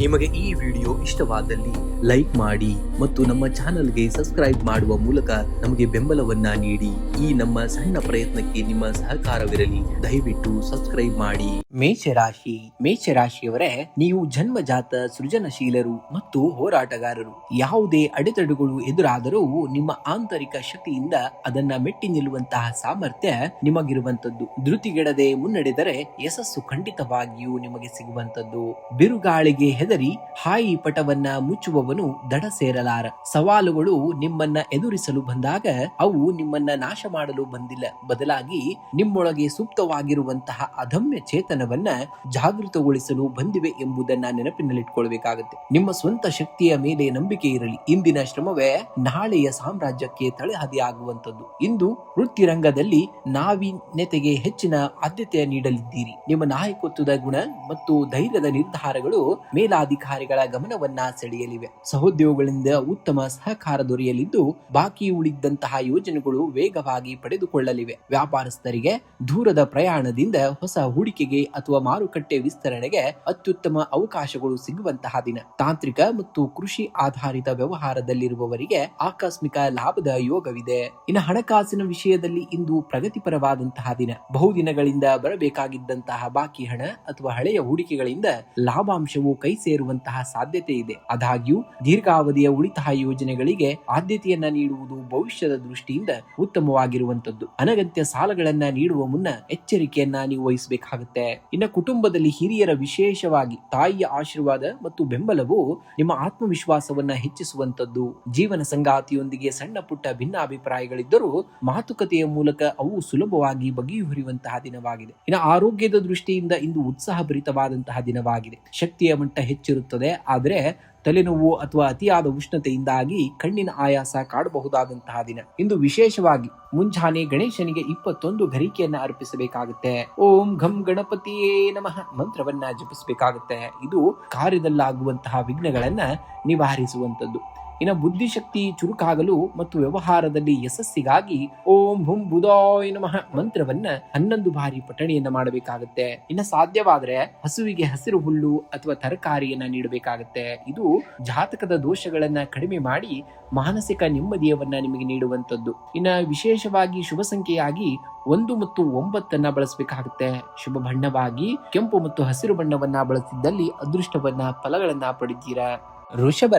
ನಿಮಗೆ ಈ ವಿಡಿಯೋ ಇಷ್ಟವಾದಲ್ಲಿ ಲೈಕ್ ಮಾಡಿ ಮತ್ತು ನಮ್ಮ ಚಾನೆಲ್ಗೆ ಸಬ್ಸ್ಕ್ರೈಬ್ ಮಾಡುವ ಮೂಲಕ ನಮಗೆ ಬೆಂಬಲವನ್ನ ನೀಡಿ. ಈ ನಮ್ಮ ಸಣ್ಣ ಪ್ರಯತ್ನಕ್ಕೆ ನಿಮ್ಮ ಸಹಕಾರವಿರಲಿ. ದಯವಿಟ್ಟು ಸಬ್ಸ್ಕ್ರೈಬ್ ಮಾಡಿ. ಮೇಷರಾಶಿಯವರೇ, ನೀವು ಜನ್ಮಜಾತ ಸೃಜನಶೀಲರು ಮತ್ತು ಹೋರಾಟಗಾರರು. ಯಾವುದೇ ಅಡೆತಡೆಗಳು ಎದುರಾದರೂ ನಿಮ್ಮ ಆಂತರಿಕ ಶಕ್ತಿಯಿಂದ ಅದನ್ನ ಮೆಟ್ಟಿ ನಿಲ್ಲುವಂತಹ ಸಾಮರ್ಥ್ಯ ನಿಮಗಿರುವಂತದ್ದು. ಧೃತಿಗೆಡದೆ ಮುನ್ನಡೆದರೆ ಯಶಸ್ಸು ಖಂಡಿತವಾಗಿಯೂ ನಿಮಗೆ ಸಿಗುವಂತದ್ದು. ಬಿರುಗಾಳಿಗೆ ಹೆದರಿ ಹಾಯಿ ಪಟವನ್ನ ಮುಚ್ಚುವವನು ದಡ ಸೇರಲಾರ. ಸವಾಲುಗಳು ನಿಮ್ಮನ್ನ ಎದುರಿಸಲು ಬಂದಾಗ ಅವು ನಿಮ್ಮನ್ನ ನಾಶ ಮಾಡಲು ಬಂದಿಲ್ಲ, ಬದಲಾಗಿ ನಿಮ್ಮೊಳಗೆ ಸುಪ್ತವಾಗಿರುವಂತಹ ಅದಮ್ಯ ಚೇತನವನ್ನ ಜಾಗೃತಗೊಳಿಸಲು ಬಂದಿವೆ ಎಂಬುದನ್ನ ನೆನಪಿನಲ್ಲಿಟ್ಕೊಳ್ಬೇಕಾಗುತ್ತೆ. ನಿಮ್ಮ ಸ್ವಂತ ಶಕ್ತಿಯ ಮೇಲೆ ನಂಬಿಕೆ ಇರಲಿ. ಇಂದಿನ ಶ್ರಮವೇ ನಾಳೆಯ ಸಾಮ್ರಾಜ್ಯಕ್ಕೆ ತಳಹದಿಯಾಗುವಂತದ್ದು. ಇಂದು ವೃತ್ತಿರಂಗದಲ್ಲಿ ನಾವೀನ್ಯತೆಗೆ ಹೆಚ್ಚಿನ ಆದ್ಯತೆ ನೀಡಲಿದ್ದೀರಿ. ನಿಮ್ಮ ನಾಯಕತ್ವದ ಗುಣ ಮತ್ತು ಧೈರ್ಯದ ನಿರ್ಧಾರಗಳು ಮೇಲಾಧಿಕಾರಿಗಳ ಗಮನವನ್ನ ಸೆಳೆಯಲಿವೆ. ಸಹೋದ್ಯೋಗಿಗಳಿಂದ ಉತ್ತಮ ಸಹಕಾರ ದೊರೆಯಲಿದ್ದು ಬಾಕಿ ಉಳಿದಂತಹ ಯೋಜನೆಗಳು ವೇಗವಾಗಿ ಪಡೆದುಕೊಳ್ಳಲಿವೆ. ವ್ಯಾಪಾರಸ್ಥರಿಗೆ ದೂರದ ಪ್ರಯಾಣದಿಂದ ಹೊಸ ಹೂಡಿಕೆಗೆ ಅಥವಾ ಮಾರುಕಟ್ಟೆ ವಿಸ್ತರಣೆಗೆ ಅತ್ಯುತ್ತಮ ಅವಕಾಶಗಳು ಸಿಗುವಂತಹ ದಿನ. ತಾಂತ್ರಿಕ ಮತ್ತು ಕೃಷಿ ಆಧಾರಿತ ವ್ಯವಹಾರದಲ್ಲಿರುವವರಿಗೆ ಆಕಸ್ಮಿಕ ಲಾಭದ ಯೋಗವಿದೆ. ಇನ್ನು ಹಣಕಾಸಿನ ವಿಷಯದಲ್ಲಿ ಇಂದು ಪ್ರಗತಿಪರವಾದಂತಹ ದಿನ. ಬಹುದಿನಗಳಿಂದ ಬರಬೇಕಾಗಿದ್ದಂತಹ ಬಾಕಿ ಹಣ ಅಥವಾ ಹಳೆಯ ಹೂಡಿಕೆಗಳಿಂದ ಲಾಭಾಂಶವು ಕೈ ಸೇರುವಂತಹ ಸಾಧ್ಯತೆ ಇದೆ. ಆದಾಗ್ಯೂ ದೀರ್ಘಾವಧಿಯ ಉಳಿತಾಯ ಯೋಜನೆಗಳಿಗೆ ಆದ್ಯತೆಯನ್ನ ನೀಡುವುದು ಭವಿಷ್ಯದ ದೃಷ್ಟಿಯಿಂದ ಉತ್ತಮವಾಗಿರುವಂತದ್ದು. ಅನಗತ್ಯ ಸಾಲಗಳನ್ನ ನೀಡುವ ಮುನ್ನ ಎಚ್ಚರಿಕೆಯನ್ನ ನೀವು ವಹಿಸಬೇಕಾಗುತ್ತೆ. ಇನ್ನು ಕುಟುಂಬದಲ್ಲಿ ಹಿರಿಯರ, ವಿಶೇಷವಾಗಿ ತಾಯಿಯ ಆಶೀರ್ವಾದ ಮತ್ತು ಬೆಂಬಲವು ನಿಮ್ಮ ಆತ್ಮವಿಶ್ವಾಸವನ್ನ ಹೆಚ್ಚಿಸುವಂತದ್ದು. ಜೀವನ ಸಂಗಾತಿಯೊಂದಿಗೆ ಸಣ್ಣ ಪುಟ್ಟ ಭಿನ್ನಾಭಿಪ್ರಾಯಗಳಿದ್ದರೂ ಮಾತುಕತೆಯ ಮೂಲಕ ಅವು ಸುಲಭವಾಗಿ ಬಗೆಹರಿಯುವಂತಹ ದಿನವಾಗಿದೆ. ಇನ್ನು ಆರೋಗ್ಯದ ದೃಷ್ಟಿಯಿಂದ ಇಂದು ಉತ್ಸಾಹಭರಿತವಾದಂತಹ ದಿನವಾಗಿದೆ. ಶಕ್ತಿಯ ಮಟ್ಟ ಹೆಚ್ಚಿರುತ್ತದೆ, ಆದರೆ ತಲೆನೋವು ಅಥವಾ ಅತಿಯಾದ ಉಷ್ಣತೆಯಿಂದಾಗಿ ಕಣ್ಣಿನ ಆಯಾಸ ಕಾಡಬಹುದಾದಂತಹ ದಿನ. ಇಂದು ವಿಶೇಷವಾಗಿ ಮುಂಜಾನೆ ಗಣೇಶನಿಗೆ 21 ಗರಿಕೆಯನ್ನ ಅರ್ಪಿಸಬೇಕಾಗುತ್ತೆ. ಓಂ ಘಂ ಗಣಪತಿಯೇ ನಮಃ ಮಂತ್ರವನ್ನ ಜಪಿಸಬೇಕಾಗುತ್ತೆ. ಇದು ಕಾರ್ಯದಲ್ಲಾಗುವಂತಹ ವಿಘ್ನಗಳನ್ನ ನಿವಾರಿಸುವಂತದ್ದು. ಇನ್ನು ಬುದ್ಧಿಶಕ್ತಿ ಚುರುಕಾಗಲು ಮತ್ತು ವ್ಯವಹಾರದಲ್ಲಿ ಯಶಸ್ಸಿಗಾಗಿ ಓಂ ಹುಂ ಬುಧಾಯ ನಮಃ ಮಂತ್ರವನ್ನ 11 ಬಾರಿ ಪಠಣೆಯನ್ನ ಮಾಡಬೇಕಾಗುತ್ತೆ. ಇನ್ನು ಸಾಧ್ಯವಾದ್ರೆ ಹಸುವಿಗೆ ಹಸಿರು ಹುಲ್ಲು ಅಥವಾ ತರಕಾರಿಯನ್ನ ನೀಡಬೇಕಾಗುತ್ತೆ. ಇದು ಜಾತಕದ ದೋಷಗಳನ್ನ ಕಡಿಮೆ ಮಾಡಿ ಮಾನಸಿಕ ನೆಮ್ಮದಿಯವನ್ನ ನಿಮಗೆ ನೀಡುವಂತದ್ದು. ಇನ್ನು ವಿಶೇಷವಾಗಿ ಶುಭ ಸಂಖ್ಯೆಯಾಗಿ 1 ಮತ್ತು 9 ಬಳಸಬೇಕಾಗುತ್ತೆ. ಶುಭ ಬಣ್ಣವಾಗಿ ಕೆಂಪು ಮತ್ತು ಹಸಿರು ಬಣ್ಣವನ್ನ ಬಳಸಿದ್ದಲ್ಲಿ ಅದೃಷ್ಟವನ್ನ ಫಲಗಳನ್ನ ಪಡೆದೀರಾ. ವೃಷಭ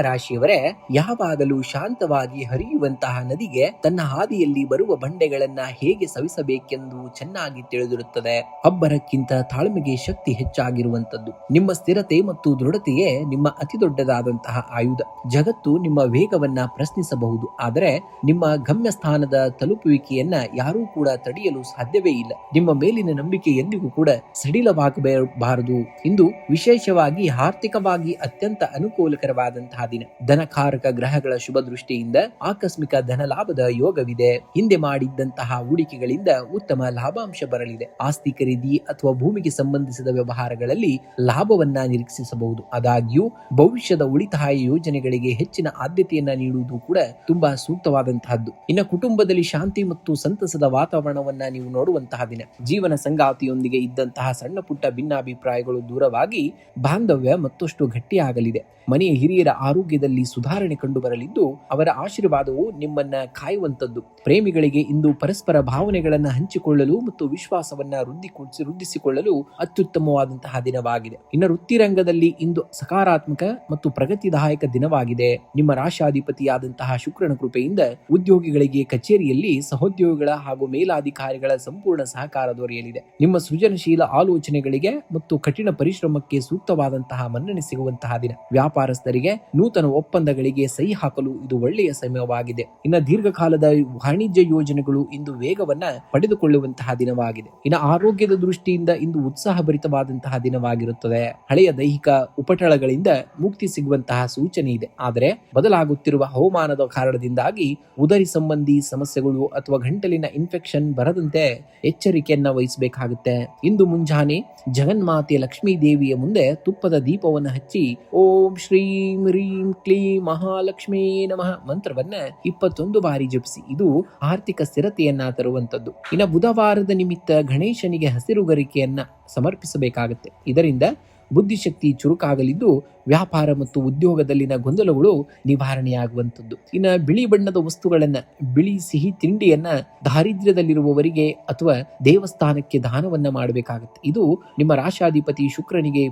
ರಾಶಿಯವರೇ, ಯಾವಾಗಲೂ ಶಾಂತವಾಗಿ ಹರಿಯುವಂತಹ ನದಿಗೆ ತನ್ನ ಹಾದಿಯಲ್ಲಿ ಬರುವ ಬಂಡೆಗಳನ್ನ ಹೇಗೆ ಸವಿಸಬೇಕೆಂದು ಚೆನ್ನಾಗಿ ತಿಳಿದಿರುತ್ತದೆ. ಅಬ್ಬರಕ್ಕಿಂತ ತಾಳ್ಮೆಗೆ ಶಕ್ತಿ ಹೆಚ್ಚಾಗಿರುವಂತದ್ದು. ನಿಮ್ಮ ಸ್ಥಿರತೆ ಮತ್ತು ದೃಢತೆಯೇ ನಿಮ್ಮ ಅತಿ ದೊಡ್ಡದಾದಂತಹ ಆಯುಧ. ಜಗತ್ತು ನಿಮ್ಮ ವೇಗವನ್ನ ಪ್ರಶ್ನಿಸಬಹುದು, ಆದರೆ ನಿಮ್ಮ ಗಮ್ಯ ಸ್ಥಾನದ ತಲುಪುವಿಕೆಯನ್ನ ಯಾರೂ ಕೂಡ ತಡೆಯಲು ಸಾಧ್ಯವೇ ಇಲ್ಲ. ನಿಮ್ಮ ಮೇಲಿನ ನಂಬಿಕೆ ಎಂದಿಗೂ ಕೂಡ ಸಡಿಲವಾಗಬಾರದು. ಇಂದು ವಿಶೇಷವಾಗಿ ಆರ್ಥಿಕವಾಗಿ ಅತ್ಯಂತ ಅನುಕೂಲಕರವಾದಂತಹ ದಿನ. ಧನಕಾರಕ ಗ್ರಹಗಳ ಶುಭ ದೃಷ್ಟಿಯಿಂದ ಆಕಸ್ಮಿಕ ಧನ ಲಾಭದ ಯೋಗವಿದೆ. ಹಿಂದೆ ಮಾಡಿದ್ದಂತಹ ಹೂಡಿಕೆಗಳಿಂದ ಉತ್ತಮ ಲಾಭಾಂಶ ಬರಲಿದೆ. ಆಸ್ತಿ ಖರೀದಿ ಅಥವಾ ಭೂಮಿಗೆ ಸಂಬಂಧಿಸಿದ ವ್ಯವಹಾರಗಳಲ್ಲಿ ಲಾಭವನ್ನ ನಿರೀಕ್ಷಿಸಬಹುದು. ಆದಾಗ್ಯೂ ಭವಿಷ್ಯದ ಉಳಿತಾಯ ಯೋಜನೆಗಳಿಗೆ ಹೆಚ್ಚಿನ ಆದ್ಯತೆಯನ್ನ ನೀಡುವುದು ಕೂಡ ತುಂಬಾ ಸೂಕ್ತವಾದಂತಹದ್ದು. ಇನ್ನು ಕುಟುಂಬದಲ್ಲಿ ಶಾಂತಿ ಮತ್ತು ಸಂತಸದ ವಾತಾವರಣವನ್ನ ನೀವು ನೋಡುವಂತಹ ದಿನ. ಜೀವನ ಸಂಗಾತಿಯೊಂದಿಗೆ ಇದ್ದಂತಹ ಸಣ್ಣ ಪುಟ್ಟ ಭಿನ್ನಾಭಿಪ್ರಾಯಗಳು ದೂರವಾಗಿ ಬಾಂಧವ್ಯ ಮತ್ತಷ್ಟು ಗಟ್ಟಿಯಾಗಲಿದೆ. ಮನೆಯ ಹಿರಿಯರ ಆರೋಗ್ಯದಲ್ಲಿ ಸುಧಾರಣೆ ಕಂಡು ಬರಲಿದ್ದು ಅವರ ಆಶೀರ್ವಾದವು ನಿಮ್ಮನ್ನ ಕಾಯುವಂತದ್ದು. ಪ್ರೇಮಿಗಳಿಗೆ ಇಂದು ಪರಸ್ಪರ ಭಾವನೆಗಳನ್ನ ಹಂಚಿಕೊಳ್ಳಲು ಮತ್ತು ವಿಶ್ವಾಸವನ್ನ ವೃದ್ಧಿಸಿಕೊಳ್ಳಲು ಅತ್ಯುತ್ತಮವಾದಂತಹ ದಿನವಾಗಿದೆ. ಇನ್ನು ವೃತ್ತಿರಂಗದಲ್ಲಿ ಇಂದು ಸಕಾರಾತ್ಮಕ ಮತ್ತು ಪ್ರಗತಿದಾಯಕ ದಿನವಾಗಿದೆ. ನಿಮ್ಮ ರಾಶಾಧಿಪತಿಯಾದಂತಹ ಶುಕ್ರನ ಕೃಪೆಯಿಂದ ಉದ್ಯೋಗಿಗಳಿಗೆ ಕಚೇರಿಯಲ್ಲಿ ಸಹೋದ್ಯೋಗಿಗಳ ಹಾಗೂ ಮೇಲಾಧಿಕಾರಿಗಳ ಸಂಪೂರ್ಣ ಸಹಕಾರ ದೊರೆಯಲಿದೆ. ನಿಮ್ಮ ಸೃಜನಶೀಲ ಆಲೋಚನೆಗಳಿಗೆ ಮತ್ತು ಕಠಿಣ ಪರಿಶ್ರಮಕ್ಕೆ ಸೂಕ್ತವಾದಂತಹ ಮನ್ನಣೆ ಸಿಗುವಂತಹ ದಿನ. ವ್ಯಾಪಾರಸ್ಥರಿಗೆ ನೂತನ ಒಪ್ಪಂದಗಳಿಗೆ ಸಹಿ ಹಾಕಲು ಇದು ಒಳ್ಳೆಯ ಸಮಯವಾಗಿದೆ. ಇನ್ನು ದೀರ್ಘಕಾಲದ ವಾಣಿಜ್ಯ ಯೋಜನೆಗಳು ಇಂದು ವೇಗವನ್ನ ಪಡೆದುಕೊಳ್ಳುವಂತಹ ದಿನವಾಗಿದೆ. ಇನ್ನು ಆರೋಗ್ಯದ ದೃಷ್ಟಿಯಿಂದ ಇಂದು ಉತ್ಸಾಹಭರಿತವಾದಂತಹ ದಿನವಾಗಿರುತ್ತದೆ. ಹಳೆಯ ದೈಹಿಕ ಉಪಟಳಗಳಿಂದ ಮುಕ್ತಿ ಸಿಗುವಂತಹ ಸೂಚನೆ ಇದೆ, ಆದರೆ ಬದಲಾಗುತ್ತಿರುವ ಹವಾಮಾನದ ಕಾರಣದಿಂದಾಗಿ ಉದರಿ ಸಂಬಂಧಿ ಸಮಸ್ಯೆಗಳು ಅಥವಾ ಗಂಟಲಿನ ಇನ್ಫೆಕ್ಷನ್ ಬರದಂತೆ ಎಚ್ಚರಿಕೆಯನ್ನ ವಹಿಸಬೇಕಾಗುತ್ತೆ. ಇಂದು ಮುಂಜಾನೆ ಜಗನ್ಮಾತೆ ಲಕ್ಷ್ಮೀ ದೇವಿಯ ಮುಂದೆ ತುಪ್ಪದ ದೀಪವನ್ನು ಹಚ್ಚಿ ಓಂ ಶ್ರೀಂ ರೀಂ ಕ್ಲೀಂ ಮಹಾಲಕ್ಷ್ಮೀ ನಮಃ ಮಂತ್ರವನ್ನ 21 ಬಾರಿ ಜಪಿಸಿ. ಇದು ಆರ್ಥಿಕ ಸ್ಥಿರತೆಯನ್ನ ತರುವಂತದ್ದು. ಇನ್ನು ಬುಧವಾರದ ನಿಮಿತ್ತ ಗಣೇಶನಿಗೆ ಹಸಿರು ಗರಿಕೆಯನ್ನ ಸಮರ್ಪಿಸಬೇಕಾಗುತ್ತೆ. ಇದರಿಂದ ಬುದ್ಧಿಶಕ್ತಿ ಚುರುಕಾಗಲಿದ್ದು ವ್ಯಾಪಾರ ಮತ್ತು ಉದ್ಯೋಗದಲ್ಲಿನ ಗೊಂದಲಗಳು ನಿವಾರಣೆಯಾಗುವಂಥದ್ದು. ಇನ್ನು ಬಿಳಿ ಬಣ್ಣದ ವಸ್ತುಗಳನ್ನ, ಬಿಳಿ ಸಿಹಿ ತಿಂಡಿಯನ್ನ ದಾರಿದ್ರ್ಯದಲ್ಲಿರುವವರಿಗೆ ಅಥವಾ ದೇವಸ್ಥಾನಕ್ಕೆ ದಾನವನ್ನ ಮಾಡಬೇಕಾಗುತ್ತೆ. ಇದು ನಿಮ್ಮ ರಾಶಾಧಿಪತಿ ಶುಕ್ರನಿಗೆ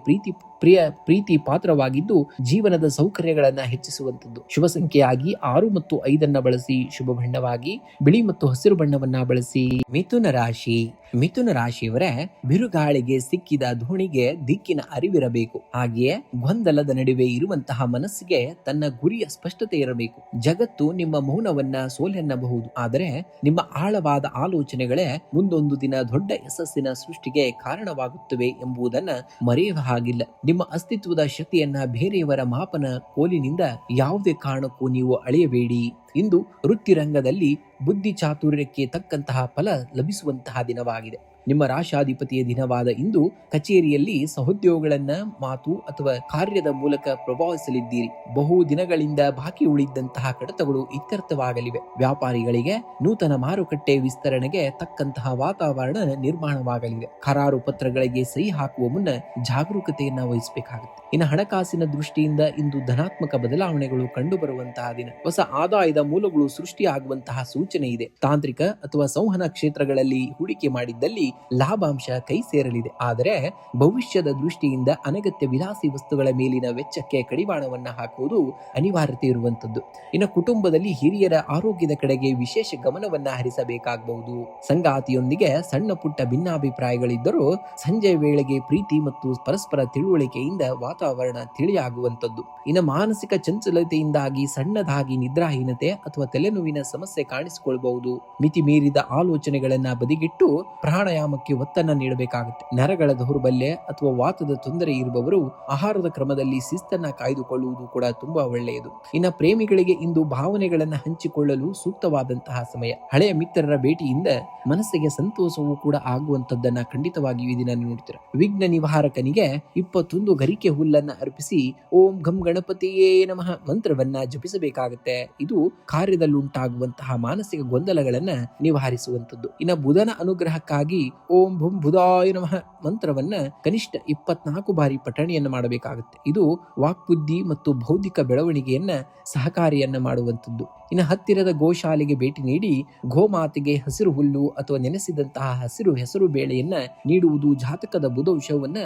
ಪ್ರೀತಿ ಪಾತ್ರವಾಗಿದ್ದು ಜೀವನದ ಸೌಕರ್ಯಗಳನ್ನ ಹೆಚ್ಚಿಸುವಂಥದ್ದು. ಶುಭ ಸಂಖ್ಯೆಯಾಗಿ 6 ಮತ್ತು 5 ಬಳಸಿ. ಶುಭ ಬಣ್ಣವಾಗಿ ಬಿಳಿ ಮತ್ತು ಹಸಿರು ಬಣ್ಣವನ್ನ ಬಳಸಿ. ಮಿಥುನ ರಾಶಿಯವರೇ, ಬಿರುಗಾಳಿಗೆ ಸಿಕ್ಕಿದ ದೋಣಿಗೆ ದಿಕ್ಕಿನ ಅರಿವಿರಬೇಕು. ಹಾಗೆಯೇ ಗೊಂದಲದ ನಡುವೆ ಇರುವಂತಹ ಮನಸ್ಸಿಗೆ ತನ್ನ ಗುರಿಯ ಸ್ಪಷ್ಟತೆ ಇರಬೇಕು. ಜಗತ್ತು ನಿಮ್ಮ ಮೌನವನ್ನ ಸೋಲೆನ್ನಬಹುದು, ಆದರೆ ನಿಮ್ಮ ಆಳವಾದ ಆಲೋಚನೆಗಳೇ ಮುಂದೊಂದು ದಿನ ದೊಡ್ಡ ಯಶಸ್ಸಿನ ಸೃಷ್ಟಿಗೆ ಕಾರಣವಾಗುತ್ತವೆ ಎಂಬುದನ್ನ ಮರೆಯುವ ಹಾಗಿಲ್ಲ. ನಿಮ್ಮ ಅಸ್ತಿತ್ವದ ಶಕ್ತಿಯನ್ನ ಬೇರೆಯವರ ಮಾಪನ ಕೋಲಿನಿಂದ ಯಾವುದೇ ಕಾರಣಕ್ಕೂ ನೀವು ಅಳೆಯಬೇಡಿ. ಇಂದು ವೃತ್ತಿರಂಗದಲ್ಲಿ ಬುದ್ಧಿ ಚಾತುರ್ಯಕ್ಕೆ ತಕ್ಕಂತಹ ಫಲ ಲಭಿಸುವಂತಹ ದಿನವಾಗಿದೆ. ನಿಮ್ಮ ರಾಶಾಧಿಪತಿಯ ದಿನವಾದ ಇಂದು ಕಚೇರಿಯಲ್ಲಿ ಸಹೋದ್ಯೋಗಿಗಳನ್ನ ಮಾತು ಅಥವಾ ಕಾರ್ಯದ ಮೂಲಕ ಪ್ರಭಾವಿಸಲಿದ್ದೀರಿ. ಬಹು ದಿನಗಳಿಂದ ಬಾಕಿ ಉಳಿದಂತಹ ಕಡತಗಳು ಇತ್ಯರ್ಥವಾಗಲಿವೆ. ವ್ಯಾಪಾರಿಗಳಿಗೆ ನೂತನ ಮಾರುಕಟ್ಟೆ ವಿಸ್ತರಣೆಗೆ ತಕ್ಕಂತಹ ವಾತಾವರಣ ನಿರ್ಮಾಣವಾಗಲಿದೆ. ಕರಾರು ಪತ್ರಗಳಿಗೆ ಸಹಿ ಹಾಕುವ ಮುನ್ನ ಜಾಗರೂಕತೆಯನ್ನ ವಹಿಸಬೇಕಾಗುತ್ತೆ. ಇನ್ನು ಹಣಕಾಸಿನ ದೃಷ್ಟಿಯಿಂದ ಇಂದು ಧನಾತ್ಮಕ ಬದಲಾವಣೆಗಳು ಕಂಡುಬರುವಂತಹ ದಿನ. ಹೊಸ ಆದಾಯದ ಮೂಲಗಳು ಸೃಷ್ಟಿಯಾಗುವಂತಹ ಸೂಚನೆ ಇದೆ. ತಾಂತ್ರಿಕ ಅಥವಾ ಸಂವಹನ ಕ್ಷೇತ್ರಗಳಲ್ಲಿ ಹೂಡಿಕೆ ಮಾಡಿದ್ದಲ್ಲಿ ಲಾಭಾಂಶ ಕೈ ಸೇರಲಿದೆ. ಆದರೆ ಭವಿಷ್ಯದ ದೃಷ್ಟಿಯಿಂದ ಅನಗತ್ಯ ವಿಲಾಸಿ ವಸ್ತುಗಳ ಮೇಲಿನ ವೆಚ್ಚಕ್ಕೆ ಕಡಿವಾಣವನ್ನ ಹಾಕುವುದು ಅನಿವಾರ್ಯತೆ ಇರುವಂತದ್ದು. ಇನ್ನು ಕುಟುಂಬದಲ್ಲಿ ಹಿರಿಯರ ಆರೋಗ್ಯದ ಕಡೆಗೆ ವಿಶೇಷ ಗಮನವನ್ನ ಹರಿಸಬೇಕಾಗಬಹುದು. ಸಂಗಾತಿಯೊಂದಿಗೆ ಸಣ್ಣ ಪುಟ್ಟ ಭಿನ್ನಾಭಿಪ್ರಾಯಗಳಿದ್ದರೂ ಸಂಜೆ ವೇಳೆಗೆ ಪ್ರೀತಿ ಮತ್ತು ಪರಸ್ಪರ ತಿಳುವಳಿಕೆಯಿಂದ ವಾತಾವರಣ ತಿಳಿಯಾಗುವಂತದ್ದು. ಇನ್ನು ಮಾನಸಿಕ ಚಂಚಲತೆಯಿಂದಾಗಿ ಸಣ್ಣದಾಗಿ ನಿದ್ರಾಹೀನತೆ ಅಥವಾ ತಲೆನೋವಿನ ಸಮಸ್ಯೆ ಕಾಣಿಸಿಕೊಳ್ಳಬಹುದು. ಮಿತಿ ಮೀರಿದ ಆಲೋಚನೆಗಳನ್ನ ಬದಿಗಿಟ್ಟು ಪ್ರಾಣಾಯಾಮಕ್ಕೆ ಒತ್ತನ್ನ ನೀಡಬೇಕಾಗುತ್ತೆ. ನರಗಳ ದೌರ್ಬಲ್ಯ ಅಥವಾ ವಾತದ ತೊಂದರೆ ಇರುವವರು ಆಹಾರದ ಕ್ರಮದಲ್ಲಿ ಶಿಸ್ತನ್ನ ಕಾಯ್ದುಕೊಳ್ಳುವುದು ಕೂಡ ತುಂಬಾ ಒಳ್ಳೆಯದು. ಇನ್ನು ಪ್ರೇಮಿಗಳಿಗೆ ಇಂದು ಭಾವನೆಗಳನ್ನ ಹಂಚಿಕೊಳ್ಳಲು ಸೂಕ್ತವಾದಂತಹ ಸಮಯ. ಹಳೆಯ ಮಿತ್ರರ ಭೇಟಿಯಿಂದ ಮನಸ್ಸಿಗೆ ಸಂತೋಷವೂ ಕೂಡ ಆಗುವಂತದ್ದನ್ನ ಖಂಡಿತವಾಗಿಯೂ ಈ ದಿನ ನೋಡ್ತೀರ. ವಿಘ್ನ ನಿವಾರಕನಿಗೆ 21 ಗರಿಕೆ ಹುಲ್ಲನ್ನ ಅರ್ಪಿಸಿ ಓಂ ಘಂ ಗಣಪತಿಯೇ ನಮಃ ಮಂತ್ರವನ್ನ ಜಪಿಸಬೇಕಾಗುತ್ತೆ. ಇದು ಕಾರ್ಯದಲ್ಲುಂಟಾಗುವಂತಹ ಮಾನಸಿಕ ಗೊಂದಲಗಳನ್ನ ನಿವಾರಿಸುವಂತದ್ದು. ಇನ್ನು ಬುಧನ ಅನುಗ್ರಹಕ್ಕಾಗಿ ಓಂ ಭುಂ ಬುಧಾಯ ನಮಃ ಮಂತ್ರವನ್ನ ಕನಿಷ್ಠ 24 ಬಾರಿ ಪಠಣೆಯನ್ನ ಮಾಡಬೇಕಾಗುತ್ತೆ. ಇದು ವಾಕ್ಬುದ್ಧಿ ಮತ್ತು ಬೌದ್ಧಿಕ ಬೆಳವಣಿಗೆಯನ್ನ ಸಹಕಾರಿಯನ್ನ ಮಾಡುವಂತದ್ದು. ಇನ್ನು ಹತ್ತಿರದ ಗೋಶಾಲೆಗೆ ಭೇಟಿ ನೀಡಿ ಗೋಮಾತೆಗೆ ಹಸಿರು ಹುಲ್ಲು ಅಥವಾ ನೆನೆಸಿದಂತಹ ಹಸಿರು ಹೆಸರು ಬೇಳೆಯನ್ನ ನೀಡುವುದು ಜಾತಕದ ಬುಧ ವಿಷಯವನ್ನ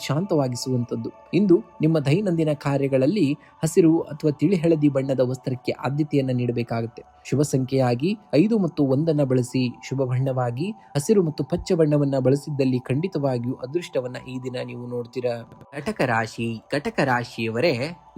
ಶಾಂತವಾಗಿಸುವಂತದ್ದು. ಇಂದು ನಿಮ್ಮ ದೈನಂದಿನ ಕಾರ್ಯಗಳಲ್ಲಿ ಹಸಿರು ಅಥವಾ ತಿಳಿ ಹಳದಿ ಬಣ್ಣದ ವಸ್ತ್ರಕ್ಕೆ ಆದ್ಯತೆಯನ್ನ ನೀಡಬೇಕಾಗುತ್ತೆ. ಶುಭ ಸಂಖ್ಯೆಯಾಗಿ 5 ಮತ್ತು 1 ಬಳಸಿ. ಶುಭ ಬಣ್ಣವಾಗಿ ಹಸಿರು ಮತ್ತು ಪಚ್ಚ ಬಣ್ಣವನ್ನ ಬಳಸಿದ್ದಲ್ಲಿ ಖಂಡಿತವಾಗಿಯೂ ಅದೃಷ್ಟವನ್ನ ಈ ದಿನ ನೀವು ನೋಡ್ತೀರಾ. ಕಟಕ ರಾಶಿಯವರೇ,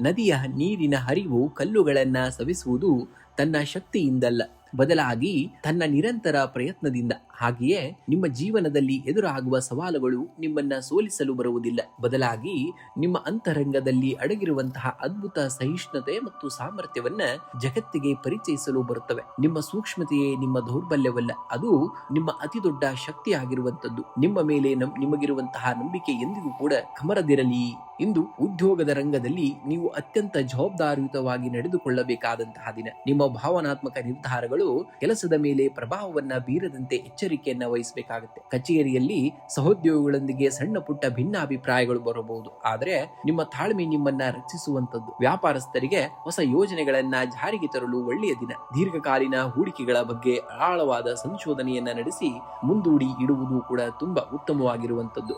ನದಿಯ ನೀರಿನ ಹರಿವು ಕಲ್ಲುಗಳನ್ನ ಸವಿಸುವುದು ತನ್ನ ಶಕ್ತಿಯಿಂದಲ್ಲ, ಬದಲಾಗಿ ತನ್ನ ನಿರಂತರ ಪ್ರಯತ್ನದಿಂದ. ಹಾಗೆಯೇ ನಿಮ್ಮ ಜೀವನದಲ್ಲಿ ಎದುರಾಗುವ ಸವಾಲುಗಳು ನಿಮ್ಮನ್ನ ಸೋಲಿಸಲು ಬರುವುದಿಲ್ಲ, ಬದಲಾಗಿ ನಿಮ್ಮ ಅಂತರಂಗದಲ್ಲಿ ಅಡಗಿರುವಂತಹ ಅದ್ಭುತ ಸಹಿಷ್ಣುತೆ ಮತ್ತು ಸಾಮರ್ಥ್ಯವನ್ನ ಜಗತ್ತಿಗೆ ಪರಿಚಯಿಸಲು ಬರುತ್ತವೆ. ನಿಮ್ಮ ಸೂಕ್ಷ್ಮತೆಯೇ ನಿಮ್ಮ ದೌರ್ಬಲ್ಯವಲ್ಲ, ಅದು ನಿಮ್ಮ ಅತಿ ದೊಡ್ಡ ಶಕ್ತಿಯಾಗಿರುವಂತದ್ದು. ನಿಮ್ಮ ಮೇಲೆ ನಿಮಗಿರುವಂತಹ ನಂಬಿಕೆ ಎಂದಿಗೂ ಕೂಡ ಕಮರದಿರಲಿ. ಇಂದು ಉದ್ಯೋಗದ ರಂಗದಲ್ಲಿ ನೀವು ಅತ್ಯಂತ ಜವಾಬ್ದಾರಿಯುತವಾಗಿ ನಡೆದುಕೊಳ್ಳಬೇಕಾದಂತಹ ದಿನ. ನಿಮ್ಮ ಭಾವನಾತ್ಮಕ ನಿರ್ಧಾರಗಳು ಕೆಲಸದ ಮೇಲೆ ಪ್ರಭಾವವನ್ನ ಬೀರದಂತೆ ಎಚ್ಚರಿಕೆಯನ್ನ ವಹಿಸಬೇಕಾಗುತ್ತೆ. ಕಚೇರಿಯಲ್ಲಿ ಸಹೋದ್ಯೋಗಿಗಳೊಂದಿಗೆ ಸಣ್ಣ ಪುಟ್ಟ ಭಿನ್ನಾಭಿಪ್ರಾಯಗಳು ಬರಬಹುದು, ಆದರೆ ನಿಮ್ಮ ತಾಳ್ಮೆ ನಿಮ್ಮನ್ನ ರಕ್ಷಿಸುವಂತದ್ದು. ವ್ಯಾಪಾರಸ್ಥರಿಗೆ ಹೊಸ ಯೋಜನೆಗಳನ್ನ ಜಾರಿಗೆ ತರಲು ಒಳ್ಳೆಯ ದಿನ. ದೀರ್ಘಕಾಲೀನ ಹೂಡಿಕೆಗಳ ಬಗ್ಗೆ ಆಳವಾದ ಸಂಶೋಧನೆಯನ್ನ ನಡೆಸಿ ಮುಂದೂಡಿ ಇಡುವುದು ಕೂಡ ತುಂಬಾ ಉತ್ತಮವಾಗಿರುವಂತದ್ದು.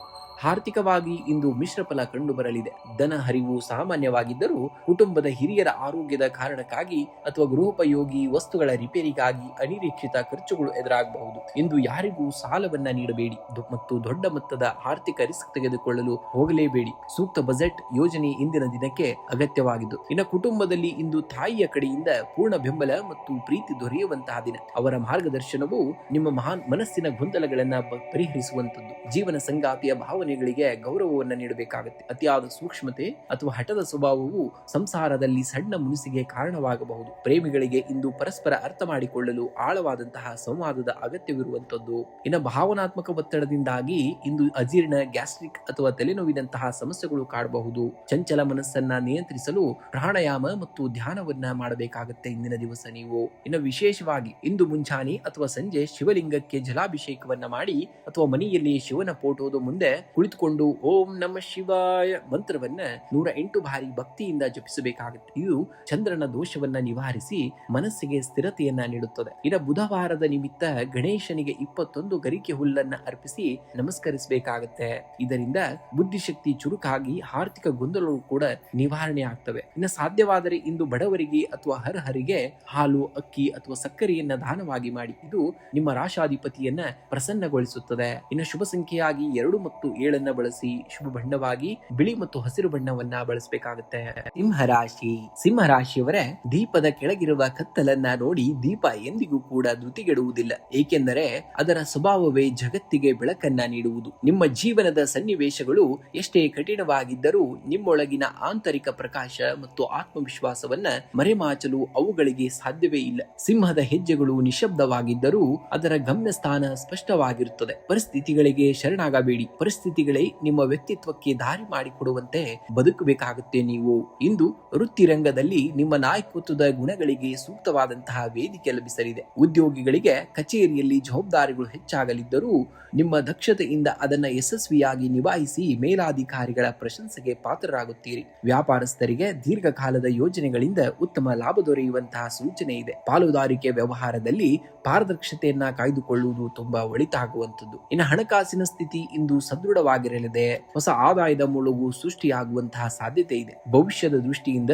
ಆರ್ಥಿಕವಾಗಿ ಇಂದು ಮಿಶ್ರ ಫಲ ಕಂಡು ಬರಲಿದೆ. ಧನ ಹರಿವು ಸಾಮಾನ್ಯವಾಗಿದ್ದರೂ ಕುಟುಂಬದ ಹಿರಿಯರ ಆರೋಗ್ಯದ ಕಾರಣಕ್ಕಾಗಿ ಅಥವಾ ಗೃಹೋಪಯೋಗಿ ವಸ್ತುಗಳ ರಿಪೇರಿಗಾಗಿ ಅನಿರೀಕ್ಷಿತ ಖರ್ಚುಗಳು ಎದುರಾಗಬಹುದು. ಇಂದು ಯಾರಿಗೂ ಸಾಲವನ್ನ ನೀಡಬೇಡಿ ಮತ್ತು ದೊಡ್ಡ ಮೊತ್ತದ ಆರ್ಥಿಕ ರಿಸ್ಕ್ ತೆಗೆದುಕೊಳ್ಳಲು ಹೋಗಲೇಬೇಡಿ. ಸೂಕ್ತ ಬಜೆಟ್ ಯೋಜನೆ ಇಂದಿನ ದಿನಕ್ಕೆ ಅಗತ್ಯವಾಗಿದ್ದು. ಇನ್ನು ಕುಟುಂಬದಲ್ಲಿ ಇಂದು ತಾಯಿಯ ಕಡೆಯಿಂದ ಪೂರ್ಣ ಬೆಂಬಲ ಮತ್ತು ಪ್ರೀತಿ ದೊರೆಯುವಂತಹ ದಿನ. ಅವರ ಮಾರ್ಗದರ್ಶನವು ನಿಮ್ಮ ಮನಸ್ಸಿನ ಗೊಂದಲಗಳನ್ನ ಪರಿಹರಿಸುವಂತದ್ದು. ಜೀವನ ಸಂಗಾತಿಯ ಭಾವನೆಗಳಿಗೆ ಗೌರವವನ್ನು ನೀಡಬೇಕಾಗುತ್ತೆ. ಅತಿಯಾದ ಸೂಕ್ಷ್ಮತೆ ಅಥವಾ ಹಠದ ಸ್ವಭಾವವು ಸಂಸಾರದಲ್ಲಿ ಸಣ್ಣ ಮುನಿಸಿಗೆ ಕಾರಣವಾಗಬಹುದು. ಪ್ರೇಮಿಗಳಿಗೆ ಇಂದು ಪರಸ್ಪರ ಅರ್ಥ ಮಾಡಿಕೊಳ್ಳಲು ಆಳವಾದಂತಹ ಸಂವಾದದ ಅಗತ್ಯವಿರುವಂತದ್ದು. ಇನ್ನು ಭಾವನಾತ್ಮಕ ಒತ್ತಡದಿಂದಾಗಿ ಇಂದು ಅಜೀರ್ಣ, ಗ್ಯಾಸ್ಟ್ರಿಕ್ ಅಥವಾ ತಲೆನೋವಿನಂತಹ ಸಮಸ್ಯೆಗಳು ಕಾಡಬಹುದು. ಚಂಚಲ ಮನಸ್ಸನ್ನ ನಿಯಂತ್ರಿಸಲು ಪ್ರಾಣಾಯಾಮ ಮತ್ತು ಧ್ಯಾನವನ್ನ ಮಾಡಬೇಕಾಗುತ್ತೆ ಇಂದಿನ ದಿವಸ ನೀವು. ಇನ್ನು ವಿಶೇಷವಾಗಿ ಇಂದು ಮುಂಜಾನೆ ಅಥವಾ ಸಂಜೆ ಶಿವಲಿಂಗಕ್ಕೆ ಜಲಾಭಿಷೇಕವನ್ನ ಮಾಡಿ ಅಥವಾ ಮನೆಯಲ್ಲಿ ಶಿವನ ಫೋಟೋದ ಮುಂದೆ ಕುಳಿತುಕೊಂಡು ಓಂ ನಮಃ ಶಿವಾಯ ಮಂತ್ರವನ್ನ 108 ಬಾರಿ ಭಕ್ತಿಯಿಂದ ಜಪಿಸಬೇಕಾಗುತ್ತೆ. ಇದು ಚಂದ್ರನ ದೋಷವನ್ನ ನಿವಾರಿಸಿ ಮನಸ್ಸಿಗೆ ಸ್ಥಿರತೆಯನ್ನ ನೀಡುತ್ತದೆ. ಇನ್ನು ಬುಧವಾರದ ನಿಮಿತ್ತ ಗಣೇಶನಿಗೆ 21 ಗರಿಕೆ ಹುಲ್ಲನ್ನ ಅರ್ಪಿಸಿ ನಮಸ್ಕರಿಸಬೇಕಾಗತ್ತೆ. ಇದರಿಂದ ಬುದ್ಧಿಶಕ್ತಿ ಚುರುಕಾಗಿ ಆರ್ಥಿಕ ಗೊಂದಲಗಳು ಕೂಡ ನಿವಾರಣೆ ಆಗ್ತವೆ. ಇನ್ನು ಸಾಧ್ಯವಾದರೆ ಇಂದು ಬಡವರಿಗೆ ಅಥವಾ ಹರಹರಿಗೆ ಹಾಲು, ಅಕ್ಕಿ ಅಥವಾ ಸಕ್ಕರೆಯನ್ನ ದಾನವಾಗಿ ಮಾಡಿ. ಇದು ನಿಮ್ಮ ರಾಶಾಧಿಪತಿಯನ್ನ ಪ್ರಸನ್ನಗೊಳಿಸುತ್ತದೆ. ಇನ್ನು ಶುಭ ಸಂಖ್ಯೆಯಾಗಿ 2 ಮತ್ತು 7 ಬಳಸಿ. ಶುಭ ಬಣ್ಣವಾಗಿ ಬಿಳಿ ಮತ್ತು ಹಸಿರು ಬಣ್ಣವನ್ನ ಬಳಸಬೇಕಾಗುತ್ತೆ. ಸಿಂಹರಾಶಿಯವರ ದೀಪದ ಕೆಳಗಿರುವ ಕತ್ತಲನ್ನ ನೋಡಿ ದೀಪ ಎಂದಿಗೂ ಕೂಡ ಧೃತಿಗೆಡುವುದಿಲ್ಲ. ಏಕೆಂದರೆ ಅದರ ಸ್ವಭಾವವೇ ಜಗತ್ತಿಗೆ ಬೆಳಕನ್ನ ನೀಡುವುದು. ನಿಮ್ಮ ಜೀವನದ ಸನ್ನಿವೇಶಗಳು ಎಷ್ಟೇ ಕಠಿಣವಾಗಿದ್ದರೂ ನಿಮ್ಮೊಳಗಿನ ಆಂತರಿಕ ಪ್ರಕಾಶ ಮತ್ತು ಆತ್ಮವಿಶ್ವಾಸವನ್ನ ಮರೆಮಾಚಲು ಅವುಗಳಿಗೆ ಸಾಧ್ಯವೇ ಇಲ್ಲ. ಸಿಂಹದ ಹೆಜ್ಜೆಗಳು ನಿಶಬ್ದವಾಗಿದ್ದರೂ ಅದರ ಗಮ್ಯಸ್ಥಾನ ಸ್ಪಷ್ಟವಾಗಿರುತ್ತದೆ. ಪರಿಸ್ಥಿತಿಗಳಿಗೆ ಶರಣಾಗಬೇಡಿ. ಪರಿಸ್ಥಿತಿಗಳೇ ನಿಮ್ಮ ವ್ಯಕ್ತಿತ್ವಕ್ಕೆ ದಾರಿ ಮಾಡಿಕೊಡುವಂತೆ ಬದುಕಬೇಕಾಗುತ್ತೆ. ನೀವು ಇಂದು ವೃತ್ತಿರಂಗದಲ್ಲಿ ನಿಮ್ಮ ನಾಯಕತ್ವದ ಗುಣಗಳಿಗೆ ಸೂಕ್ತವಾದಂತಹ ವೇದಿಕೆ ಲಭಿಸಲಿದೆ. ಉದ್ಯೋಗಿಗಳಿಗೆ ಕಚೇರಿಯಲ್ಲಿ ಜವಾಬ್ದಾರಿಗಳು ಹೆಚ್ಚಾಗಲಿದ್ದರೂ ನಿಮ್ಮ ದಕ್ಷತೆಯಿಂದ ಅದನ್ನ ಯಶಸ್ವಿಯಾಗಿ ನಿಭಾಯಿಸಿ ಮೇಲಾಧಿಕಾರಿಗಳ ಪ್ರಶಂಸೆಗೆ ಪಾತ್ರರಾಗುತ್ತೀರಿ. ವ್ಯಾಪಾರಸ್ಥರಿಗೆ ದೀರ್ಘಕಾಲದ ಯೋಜನೆಗಳಿಂದ ಉತ್ತಮ ಲಾಭ ದೊರೆಯುವಂತಹ ಸೂಚನೆ ಇದೆ. ಪಾಲುದಾರಿಕೆ ವ್ಯವಹಾರದಲ್ಲಿ ಪಾರದರ್ಶತೆಯನ್ನ ಕಾಯ್ದುಕೊಳ್ಳುವುದು ತುಂಬಾ ಒಳಿತಾಗುವಂಥದ್ದು. ಇನ್ನು ಹಣಕಾಸಿನ ಸ್ಥಿತಿ ಇಂದು ಸದೃಢವಾಗಿರಲಿದೆ. ಹೊಸ ಆದಾಯದ ಮೂಲವು ಸೃಷ್ಟಿಯಾಗುವಂತಹ ಸಾಧ್ಯತೆ ಇದೆ. ಭವಿಷ್ಯದ ದೃಷ್ಟಿಯಿಂದ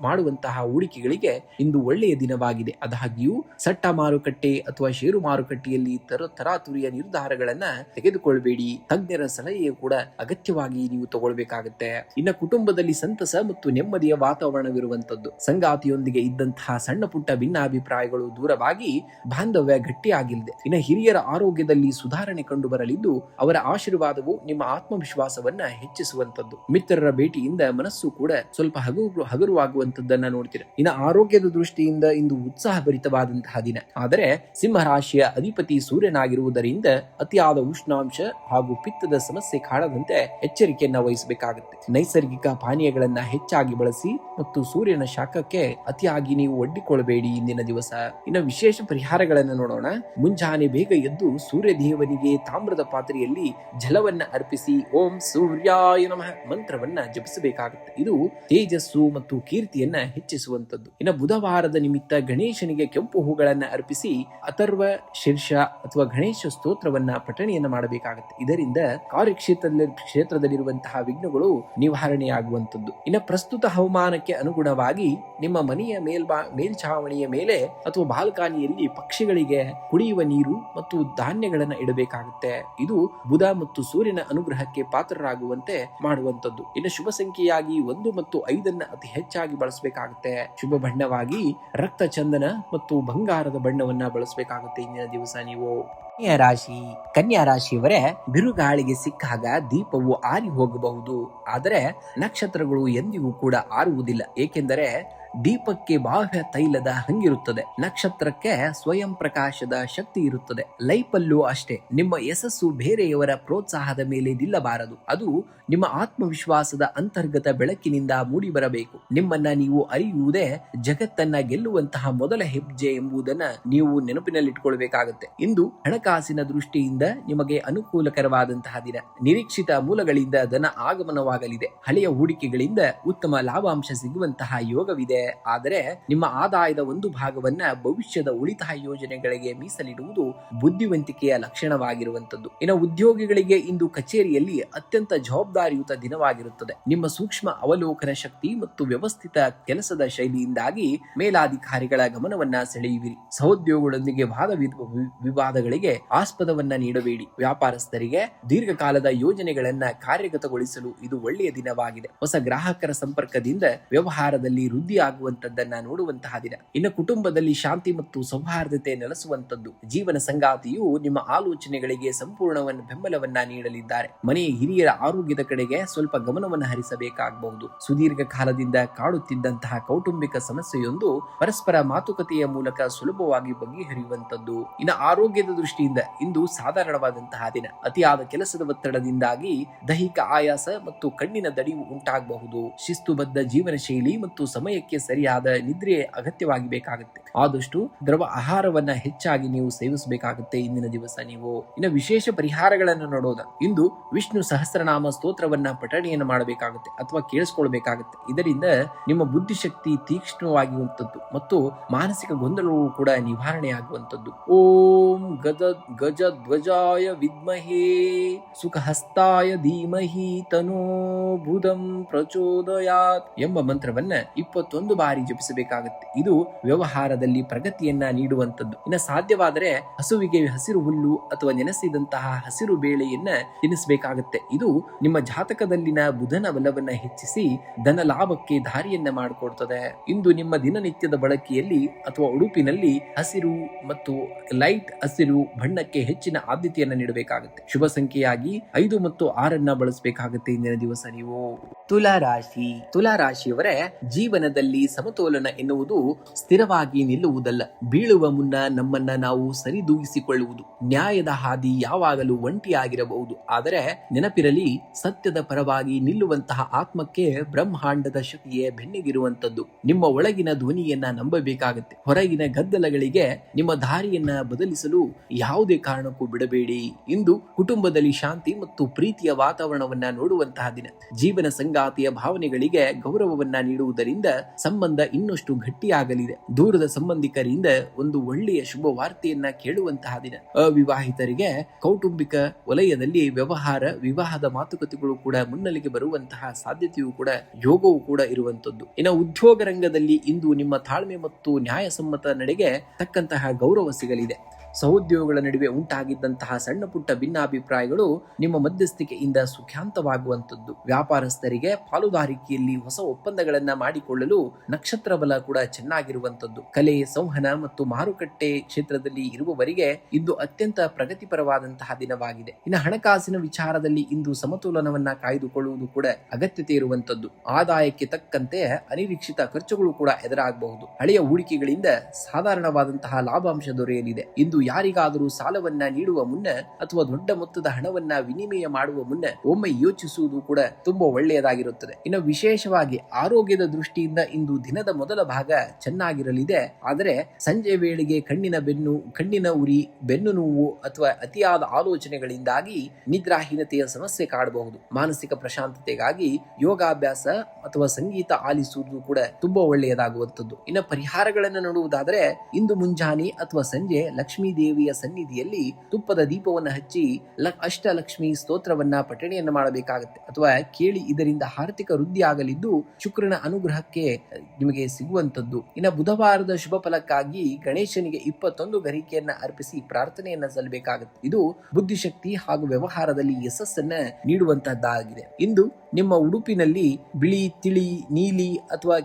ಮಾಡುವಂತಹ ಹೂಡಿಕೆಗಳಿಗೆ ಇಂದು ಒಳ್ಳೆಯ ದಿನವಾಗಿದೆ. ಆದಾಗ್ಯೂ ಸಟ್ಟ ಮಾರುಕಟ್ಟೆ ಅಥವಾ ಷೇರು ಮಾರುಕಟ್ಟೆಯಲ್ಲಿ ತರಾತುರಿಯ ನಿರ್ಧಾರಗಳನ್ನ ತೆಗೆದುಕೊಳ್ಳಬೇಡಿ. ತಜ್ಞರ ಸಲಹೆಯು ಕೂಡ ಅಗತ್ಯವಾಗಿ ನೀವು ತಗೊಳ್ಬೇಕಾಗುತ್ತೆ. ಇನ್ನು ಕುಟುಂಬದಲ್ಲಿ ಸಂತಸ ಮತ್ತು ನೆಮ್ಮದಿಯ ವಾತಾವರಣವಿರುವಂತದ್ದು. ಸಂಗಾತಿಯೊಂದಿಗೆ ಇದ್ದಂತಹ ಸಣ್ಣ ಪುಟ್ಟ ಭಿನ್ನಾಭಿಪ್ರಾಯಗಳು ದೂರವಾಗಿ ಬಾಂಧವ್ಯ ಗಟ್ಟಿಯಾಗಲಿದೆ. ಇನ್ನು ಹಿರಿಯರ ಆರೋಗ್ಯದಲ್ಲಿ ಸುಧಾರಣೆ ಕಂಡು ಬರಲಿದ್ದು ಅವರ ಆಶೀರ್ವಾದವು ನಿಮ್ಮ ಆತ್ಮವಿಶ್ವಾಸವನ್ನ ಹೆಚ್ಚಿಸುವಂತದ್ದು. ಮಿತ್ರರ ಭೇಟಿಯಿಂದ ಮನಸ್ಸು ಕೂಡ ಸ್ವಲ್ಪ ಹಗುರವಾಗುವಂತದ್ದನ್ನ ನೋಡ್ತೀರ. ಇನ್ನು ಆರೋಗ್ಯದ ದೃಷ್ಟಿಯಿಂದ ಇಂದು ಉತ್ಸಾಹಭರಿತವಾದಂತಹ ದಿನ. ಆದರೆ ಸಿಂಹರಾಶಿಯ ಅಧಿಪತಿ ಸೂರ್ಯನಾಗಿರುವುದರಿಂದ ಅತಿಯಾದ ಉಷ್ಣಾಂಶ ಹಾಗೂ ಪಿತ್ತದ ಸಮಸ್ಯೆ ಕಾಡದಂತೆ ಎಚ್ಚರಿಕೆಯನ್ನ ವಹಿಸಬೇಕಾಗುತ್ತೆ. ನೈಸರ್ಗಿಕ ಪಾನೀಯಗಳನ್ನ ಹೆಚ್ಚಾಗಿ ಬಳಸಿ ಮತ್ತು ಸೂರ್ಯನ ಶಾಖಕ್ಕೆ ಅತಿಯಾಗಿ ನೀವು ಒಡ್ಡಿಕೊಳ್ಳಬೇಡಿ ಇಂದಿನ ದಿವಸ. ಇನ್ನು ವಿಶೇಷ ಪರಿಹಾರಗಳನ್ನು ನೋಡೋಣ. ಮುಂಜಾನೆ ಬೇಗ ಎದ್ದು ಸೂರ್ಯ ದೇವನಿಗೆ ತಾಮ್ರದ ಪಾತ್ರೆಯಲ್ಲಿ ಜಲವನ್ನ ಅರ್ಪಿಸಿ ಓಂ ಸೂರ್ಯಾಯ ನಮಃ ಮಂತ್ರವನ್ನ ಜಪಿಸಬೇಕಾಗುತ್ತೆ. ಇದು ತೇಜಸ್ಸು ಮತ್ತು ಕೀರ್ತಿಯನ್ನ ಹೆಚ್ಚಿಸುವಂತದ್ದು. ಇನ್ನು ಬುಧವಾರದ ನಿಮಿತ್ತ ಗಣೇಶನಿಗೆ ಕೆಂಪು ಹೂಗಳನ್ನ ಅರ್ಪಿಸಿ ಅಥರ್ವ ಶೀರ್ಷ ಅಥವಾ ಗಣೇಶ ಸ್ತೋತ್ರವನ್ನ ಪಠಣೆಯನ್ನ ಮಾಡಬೇಕಾಗುತ್ತೆ. ಇದರಿಂದ ಕಾರ್ಯಕ್ಷೇತ್ರದಲ್ಲಿರುವಂತಹ ವಿಘ್ನಗಳು ನಿವಾರಣೆಯಾಗುವಂತದ್ದು. ಇನ್ನು ಪ್ರಸ್ತುತ ಹವಾಮಾನಕ್ಕೆ ಅನುಗುಣವಾಗಿ ನಿಮ್ಮ ಮನೆಯ ಮೇಲ್ಛಾವಣಿಯ ಮೇಲೆ ಅಥವಾ ಬಾಲ್ಕನಿಯಲ್ಲಿ ಪಕ್ಷಿಗಳಿಗೆ ಕುಡಿಯುವ ನೀರು ಮತ್ತು ಧಾನ್ಯಗಳನ್ನ ಇಡಬೇಕಾಗುತ್ತೆ. ಇದು ಬುಧ ಮತ್ತು ಸೂರ್ಯನ ಅನುಗ್ರಹಕ್ಕೆ ಪಾತ್ರರಾಗುವಂತೆ ಮಾಡುವಂತದ್ದು. ಇನ್ನು ಶುಭ ಸಂಖ್ಯೆಯಾಗಿ 1 ಮತ್ತು 5 ಅತಿ ಹೆಚ್ಚಾಗಿ ಬಳಸಬೇಕಾಗುತ್ತೆ. ಶುಭ ಬಣ್ಣವಾಗಿ ರಕ್ತ ಚಂದನ ಮತ್ತು ಬಂಗಾರದ ಬಣ್ಣವನ್ನ ಬಳಸಬೇಕಾಗುತ್ತೆ ಇಂದಿನ ದಿವಸ ನೀವು. ಕನ್ಯಾ ರಾಶಿಯವರೇ ಬಿರುಗಾಳಿಗೆ ಸಿಕ್ಕಾಗ ದೀಪವು ಆರಿ ಹೋಗಬಹುದು, ಆದರೆ ನಕ್ಷತ್ರಗಳು ಎಂದಿಗೂ ಕೂಡ ಆರುವುದಿಲ್ಲ. ಏಕೆಂದರೆ ದೀಪಕ್ಕೆ ಬಾಹ್ಯ ತೈಲದ ಹಂಗಿರುತ್ತದೆ, ನಕ್ಷತ್ರಕ್ಕೆ ಸ್ವಯಂ ಪ್ರಕಾಶದ ಶಕ್ತಿ ಇರುತ್ತದೆ. ಲೈಫಲ್ಲೂ ಅಷ್ಟೇ, ನಿಮ್ಮ ಯಶಸ್ಸು ಬೇರೆಯವರ ಪ್ರೋತ್ಸಾಹದ ಮೇಲೆ ನಿಲ್ಲಬಾರದು. ಅದು ನಿಮ್ಮ ಆತ್ಮವಿಶ್ವಾಸದ ಅಂತರ್ಗತ ಬೆಳಕಿನಿಂದ ಮೂಡಿ ಬರಬೇಕು. ನಿಮ್ಮನ್ನ ನೀವು ಅರಿಯುವುದೇ ಜಗತ್ತನ್ನ ಗೆಲ್ಲುವಂತಹ ಮೊದಲ ಹೆಜ್ಜೆ ಎಂಬುದನ್ನ ನೀವು ನೆನಪಿನಲ್ಲಿಟ್ಕೊಳ್ಬೇಕಾಗುತ್ತೆ. ಇಂದು ಹಣಕಾಸಿನ ದೃಷ್ಟಿಯಿಂದ ನಿಮಗೆ ಅನುಕೂಲಕರವಾದಂತಹ ದಿನ. ನಿರೀಕ್ಷಿತ ಮೂಲಗಳಿಂದ ಧನ ಆಗಮನವಾಗಲಿದೆ. ಹಳೆಯ ಹೂಡಿಕೆಗಳಿಂದ ಉತ್ತಮ ಲಾಭಾಂಶ ಸಿಗುವಂತಹ ಯೋಗವಿದೆ. ಆದರೆ ನಿಮ್ಮ ಆದಾಯದ ಒಂದು ಭಾಗವನ್ನ ಭವಿಷ್ಯದ ಉಳಿತಾಯ ಯೋಜನೆಗಳಿಗೆ ಮೀಸಲಿಡುವುದು ಬುದ್ಧಿವಂತಿಕೆಯ ಲಕ್ಷಣವಾಗಿರುವಂತದ್ದು. ಇನ್ನು ಉದ್ಯೋಗಿಗಳಿಗೆ ಇಂದು ಕಚೇರಿಯಲ್ಲಿ ಅತ್ಯಂತ ಜವಾಬ್ದಾರಿಯುತ ದಿನವಾಗಿರುತ್ತದೆ. ನಿಮ್ಮ ಸೂಕ್ಷ್ಮ ಅವಲೋಕನ ಶಕ್ತಿ ಮತ್ತು ವ್ಯವಸ್ಥಿತ ಕೆಲಸದ ಶೈಲಿಯಿಂದಾಗಿ ಮೇಲಾಧಿಕಾರಿಗಳ ಗಮನವನ್ನ ಸೆಳೆಯುವಿರಿ. ಸಹೋದ್ಯೋಗಿಗಳೊಂದಿಗೆ ವಾದ ವಿವಾದಗಳಿಗೆ ಆಸ್ಪದವನ್ನ ನೀಡಬೇಡಿ. ವ್ಯಾಪಾರಸ್ಥರಿಗೆ ದೀರ್ಘಕಾಲದ ಯೋಜನೆಗಳನ್ನ ಕಾರ್ಯಗತಗೊಳಿಸಲು ಇದು ಒಳ್ಳೆಯ ದಿನವಾಗಿದೆ. ಹೊಸ ಗ್ರಾಹಕರ ಸಂಪರ್ಕದಿಂದ ವ್ಯವಹಾರದಲ್ಲಿ ವೃದ್ಧಿ ಆಗುವಂತದ್ದನ್ನ ನೋಡುವಂತಹ ದಿನ. ಇನ್ನು ಕುಟುಂಬದಲ್ಲಿ ಶಾಂತಿ ಮತ್ತು ಸೌಹಾರ್ದತೆ ನೆಲೆಸುವಂತದ್ದು. ಜೀವನ ಸಂಗಾತಿಯು ನಿಮ್ಮ ಆಲೋಚನೆಗಳಿಗೆ ಸಂಪೂರ್ಣವನ್ನು ಬೆಂಬಲವನ್ನ ನೀಡಲಿದ್ದಾರೆ. ಮನೆಯ ಹಿರಿಯರ ಆರೋಗ್ಯದ ಕಡೆಗೆ ಸ್ವಲ್ಪ ಗಮನವನ್ನು ಹರಿಸಬೇಕಾಗಬಹುದು. ಸುದೀರ್ಘ ಕಾಲದಿಂದ ಕಾಡುತ್ತಿದ್ದಂತಹ ಕೌಟುಂಬಿಕ ಸಮಸ್ಯೆಯೊಂದು ಪರಸ್ಪರ ಮಾತುಕತೆಯ ಮೂಲಕ ಸುಲಭವಾಗಿ ಬಗೆಹರಿಯುವಂತದ್ದು. ಇನ್ನು ಆರೋಗ್ಯದ ದೃಷ್ಟಿಯಿಂದ ಇಂದು ಸಾಧಾರಣವಾದಂತಹ ದಿನ. ಅತಿಯಾದ ಕೆಲಸದ ಒತ್ತಡದಿಂದಾಗಿ ದೈಹಿಕ ಆಯಾಸ ಮತ್ತು ಕಣ್ಣಿನ ದಣಿವು ಉಂಟಾಗಬಹುದು. ಶಿಸ್ತುಬದ್ಧ ಜೀವನ ಶೈಲಿ ಮತ್ತು ಸಮಯಕ್ಕೆ ಸರಿಯಾದ ನಿದ್ರೆ ಅಗತ್ಯವಾಗಿ ಬೇಕಾಗುತ್ತೆ. ಆದಷ್ಟು ದ್ರವ ಆಹಾರವನ್ನ ಹೆಚ್ಚಾಗಿ ನೀವು ಸೇವಿಸಬೇಕಾಗುತ್ತೆ ಇಂದಿನ ದಿವಸ. ನೀವು ಇನ್ನು ವಿಶೇಷ ಪರಿಹಾರಗಳನ್ನು ನೋಡೋದ, ಇಂದು ವಿಷ್ಣು ಸಹಸ್ರನಾಮ ಸ್ತೋತ್ರವನ್ನ ಪಠಣೆಯನ್ನು ಮಾಡಬೇಕಾಗುತ್ತೆ ಅಥವಾ ಕೇಳಿಸ್ಕೊಳ್ಬೇಕಾಗುತ್ತೆ. ಇದರಿಂದ ನಿಮ್ಮ ಬುದ್ಧಿಶಕ್ತಿ ತೀಕ್ಷ್ಣವಾಗಿರುವಂತದ್ದು ಮತ್ತು ಮಾನಸಿಕ ಗೊಂದಲವು ಕೂಡ ನಿವಾರಣೆ ಆಗುವಂತದ್ದು. ಓಂ ಗಜ ಧ್ವಜಾಯ ವಿದ್ಮಹೇ ಸುಖಹಸ್ತಾಯ ಧೀಮಹಿ ತನೋ ಬುಧಂ ಪ್ರಚೋದಯಾತ್ ಎಂಬ ಮಂತ್ರವನ್ನ 21 ಬಾರಿ ಜಪಿಸಬೇಕಾಗುತ್ತೆ. ಇದು ವ್ಯವಹಾರದಲ್ಲಿ ಪ್ರಗತಿಯನ್ನ ನೀಡುವಂತದ್ದು. ಇನ್ನು ಸಾಧ್ಯವಾದರೆ ಹಸುವಿಗೆ ಹಸಿರು ಹುಲ್ಲು ಅಥವಾ ನೆನೆಸಿದಂತಹ ಹಸಿರು ಬೇಳೆಯನ್ನ ತಿನ್ನಿಸಬೇಕಾಗುತ್ತೆ. ಇದು ನಿಮ್ಮ ಜಾತಕದಲ್ಲಿನ ಬುಧನ ಬಲವನ್ನ ಹೆಚ್ಚಿಸಿ ಧನ ಲಾಭಕ್ಕೆ ದಾರಿಯನ್ನ ಮಾಡಿಕೊಡ್ತದೆ. ಇಂದು ನಿಮ್ಮ ದಿನನಿತ್ಯದ ಬಳಕೆಯಲ್ಲಿ ಅಥವಾ ಉಡುಪಿನಲ್ಲಿ ಹಸಿರು ಮತ್ತು ಲೈಟ್ ಹಸಿರು ಬಣ್ಣಕ್ಕೆ ಹೆಚ್ಚಿನ ಆದ್ಯತೆಯನ್ನು ನೀಡಬೇಕಾಗುತ್ತೆ. ಶುಭ ಸಂಖ್ಯೆಯಾಗಿ 5 ಮತ್ತು 6 ಬಳಸಬೇಕಾಗುತ್ತೆ ಇಂದಿನ ದಿವಸ ನೀವು. ತುಲಾ ರಾಶಿಯವರೇ, ಜೀವನದಲ್ಲಿ ಸಮತೋಲನ ಎನ್ನುವುದು ಸ್ಥಿರವಾಗಿ ನಿಲ್ಲುವುದಲ್ಲ, ಬೀಳುವ ಮುನ್ನ ನಮ್ಮನ್ನ ನಾವು ಸರಿದೂಗಿಸಿಕೊಳ್ಳುವುದು. ನ್ಯಾಯದ ಹಾದಿ ಯಾವಾಗಲೂ ಒಂಟಿಯಾಗಿರಬಹುದು, ಆದರೆ ನೆನಪಿರಲಿ, ಸತ್ಯದ ಪರವಾಗಿ ನಿಲ್ಲುವಂತಹ ಆತ್ಮಕ್ಕೆ ಬ್ರಹ್ಮಾಂಡದ ಶಕ್ತಿಯೇ ಬೆನ್ನಿಗಿರುವಂತದ್ದು. ನಿಮ್ಮ ಒಳಗಿನ ಧ್ವನಿಯನ್ನ ನಂಬಬೇಕಾಗುತ್ತೆ. ಹೊರಗಿನ ಗದ್ದಲಗಳಿಗೆ ನಿಮ್ಮ ದಾರಿಯನ್ನ ಬದಲಿಸಲು ಯಾವುದೇ ಕಾರಣಕ್ಕೂ ಬಿಡಬೇಡಿ. ಇಂದು ಕುಟುಂಬದಲ್ಲಿ ಶಾಂತಿ ಮತ್ತು ಪ್ರೀತಿಯ ವಾತಾವರಣವನ್ನ ನೋಡುವಂತಹ ದಿನ. ಜೀವನ ಸಂಗಾತಿಯ ಭಾವನೆಗಳಿಗೆ ಗೌರವವನ್ನ ನೀಡುವುದರಿಂದ ಸಂಬಂಧ ಇನ್ನಷ್ಟು ಗಟ್ಟಿಯಾಗಲಿದೆ. ದೂರದ ಸಂಬಂಧಿಕರಿಂದ ಒಂದು ಒಳ್ಳೆಯ ಶುಭ ವಾರ್ತೆಯನ್ನ ಕೇಳುವಂತಹ ದಿನ. ಅವಿವಾಹಿತರಿಗೆ ಕೌಟುಂಬಿಕ ವಲಯದಲ್ಲಿ ವ್ಯವಹಾರ ವಿವಾಹದ ಮಾತುಕತೆಗಳು ಕೂಡ ಮುನ್ನೆಲೆಗೆ ಬರುವಂತಹ ಸಾಧ್ಯತೆಯೂ ಕೂಡ ಯೋಗವೂ ಕೂಡ ಇರುವಂತದ್ದು. ಇನ್ನು ಉದ್ಯೋಗ ರಂಗದಲ್ಲಿ ಇಂದು ನಿಮ್ಮ ತಾಳ್ಮೆ ಮತ್ತು ನ್ಯಾಯಸಮ್ಮತ ನಡೆಗೆ ತಕ್ಕಂತಹ ಗೌರವ ಸಿಗಲಿದೆ. ಸಹೋದ್ಯೋಗಿಗಳ ನಡುವೆ ಉಂಟಾಗಿದ್ದಂತಹ ಸಣ್ಣ ಪುಟ್ಟ ಭಿನ್ನಾಭಿಪ್ರಾಯಗಳು ನಿಮ್ಮ ಮಧ್ಯಸ್ಥಿಕೆಯಿಂದ ಸುಖಾಂತವಾಗುವಂತದ್ದು. ವ್ಯಾಪಾರಸ್ಥರಿಗೆ ಪಾಲುದಾರಿಕೆಯಲ್ಲಿ ಹೊಸ ಒಪ್ಪಂದಗಳನ್ನ ಮಾಡಿಕೊಳ್ಳಲು ನಕ್ಷತ್ರ ಬಲ ಕೂಡ ಚೆನ್ನಾಗಿರುವಂತದ್ದು. ಕಲೆ, ಸಂವಹನ ಮತ್ತು ಮಾರುಕಟ್ಟೆ ಕ್ಷೇತ್ರದಲ್ಲಿ ಇರುವವರಿಗೆ ಇಂದು ಅತ್ಯಂತ ಪ್ರಗತಿಪರವಾದಂತಹ ದಿನವಾಗಿದೆ. ಇನ್ನು ಹಣಕಾಸಿನ ವಿಚಾರದಲ್ಲಿ ಇಂದು ಸಮತೋಲನವನ್ನ ಕಾಯ್ದುಕೊಳ್ಳುವುದು ಕೂಡ ಅಗತ್ಯತೆ ಇರುವಂತದ್ದು. ಆದಾಯಕ್ಕೆ ತಕ್ಕಂತೆ ಅನಿರೀಕ್ಷಿತ ಖರ್ಚುಗಳು ಕೂಡ ಎದುರಾಗಬಹುದು. ಹಳೆಯ ಹೂಡಿಕೆಗಳಿಂದ ಸಾಧಾರಣವಾದಂತಹ ಲಾಭಾಂಶ ದೊರೆಯಲಿದೆ. ಇಂದು ಯಾರಿಗಾದರೂ ಸಾಲವನ್ನ ನೀಡುವ ಮುನ್ನ ಅಥವಾ ದೊಡ್ಡ ಮೊತ್ತದ ಹಣವನ್ನ ವಿನಿಮಯ ಮಾಡುವ ಮುನ್ನ ಒಮ್ಮೆ ಯೋಚಿಸುವುದು ಕೂಡ ತುಂಬಾ ಒಳ್ಳೆಯದಾಗಿರುತ್ತದೆ. ಇನ್ನು ವಿಶೇಷವಾಗಿ ಆರೋಗ್ಯದ ದೃಷ್ಟಿಯಿಂದ ಇಂದು ದಿನದ ಮೊದಲ ಭಾಗ ಚೆನ್ನಾಗಿರಲಿದೆ, ಆದರೆ ಸಂಜೆ ವೇಳೆಗೆ ಕಣ್ಣಿನ ಉರಿ, ಬೆನ್ನು ನೋವು ಅಥವಾ ಅತಿಯಾದ ಆಲೋಚನೆಗಳಿಂದಾಗಿ ನಿದ್ರಾಹೀನತೆಯ ಸಮಸ್ಯೆ ಕಾಡಬಹುದು. ಮಾನಸಿಕ ಪ್ರಶಾಂತತೆಗಾಗಿ ಯೋಗಾಭ್ಯಾಸ ಅಥವಾ ಸಂಗೀತ ಆಲಿಸುವುದು ಕೂಡ ತುಂಬಾ ಒಳ್ಳೆಯದಾಗುವಂತದ್ದು. ಇನ್ನು ಪರಿಹಾರಗಳನ್ನು ನೋಡುವುದಾದರೆ ಇಂದು ಮುಂಜಾನೆ ಅಥವಾ ಸಂಜೆ ಲಕ್ಷ್ಮೀ ದೇವಿಯ ಸನ್ನಿಧಿಯಲ್ಲಿ ತುಪ್ಪದ ದೀಪವನ್ನು ಹಚ್ಚಿ ಅಷ್ಟಲಕ್ಷ್ಮಿ ಸ್ತೋತ್ರವನ್ನ ಪಠಣೆಯನ್ನು ಮಾಡಬೇಕಾಗುತ್ತೆ ಅಥವಾ ಕೇಳಿ. ಇದರಿಂದ ಆರ್ಥಿಕ ವೃದ್ಧಿ ಆಗಲಿದ್ದು ಶುಕ್ರನ ಅನುಗ್ರಹಕ್ಕೆ ನಿಮಗೆ ಸಿಗುವಂತದ್ದು. ಇನ್ನು ಬುಧವಾರದ ಶುಭ ಫಲಕ್ಕಾಗಿ ಗಣೇಶನಿಗೆ 21 ಗರಿಕೆಯನ್ನ ಅರ್ಪಿಸಿ ಪ್ರಾರ್ಥನೆಯನ್ನ ಸಲ್ಲಬೇಕಾಗುತ್ತೆ. ಇದು ಬುದ್ಧಿಶಕ್ತಿ ಹಾಗೂ ವ್ಯವಹಾರದಲ್ಲಿ ಯಶಸ್ಸನ್ನ ನೀಡುವಂತಹದ್ದಾಗಿದೆ. ಇಂದು ನಿಮ್ಮ ಉಡುಪಿನಲ್ಲಿ ಬಿಳಿ, ತಿಳಿ, ನೀಲಿ ಅಥವಾ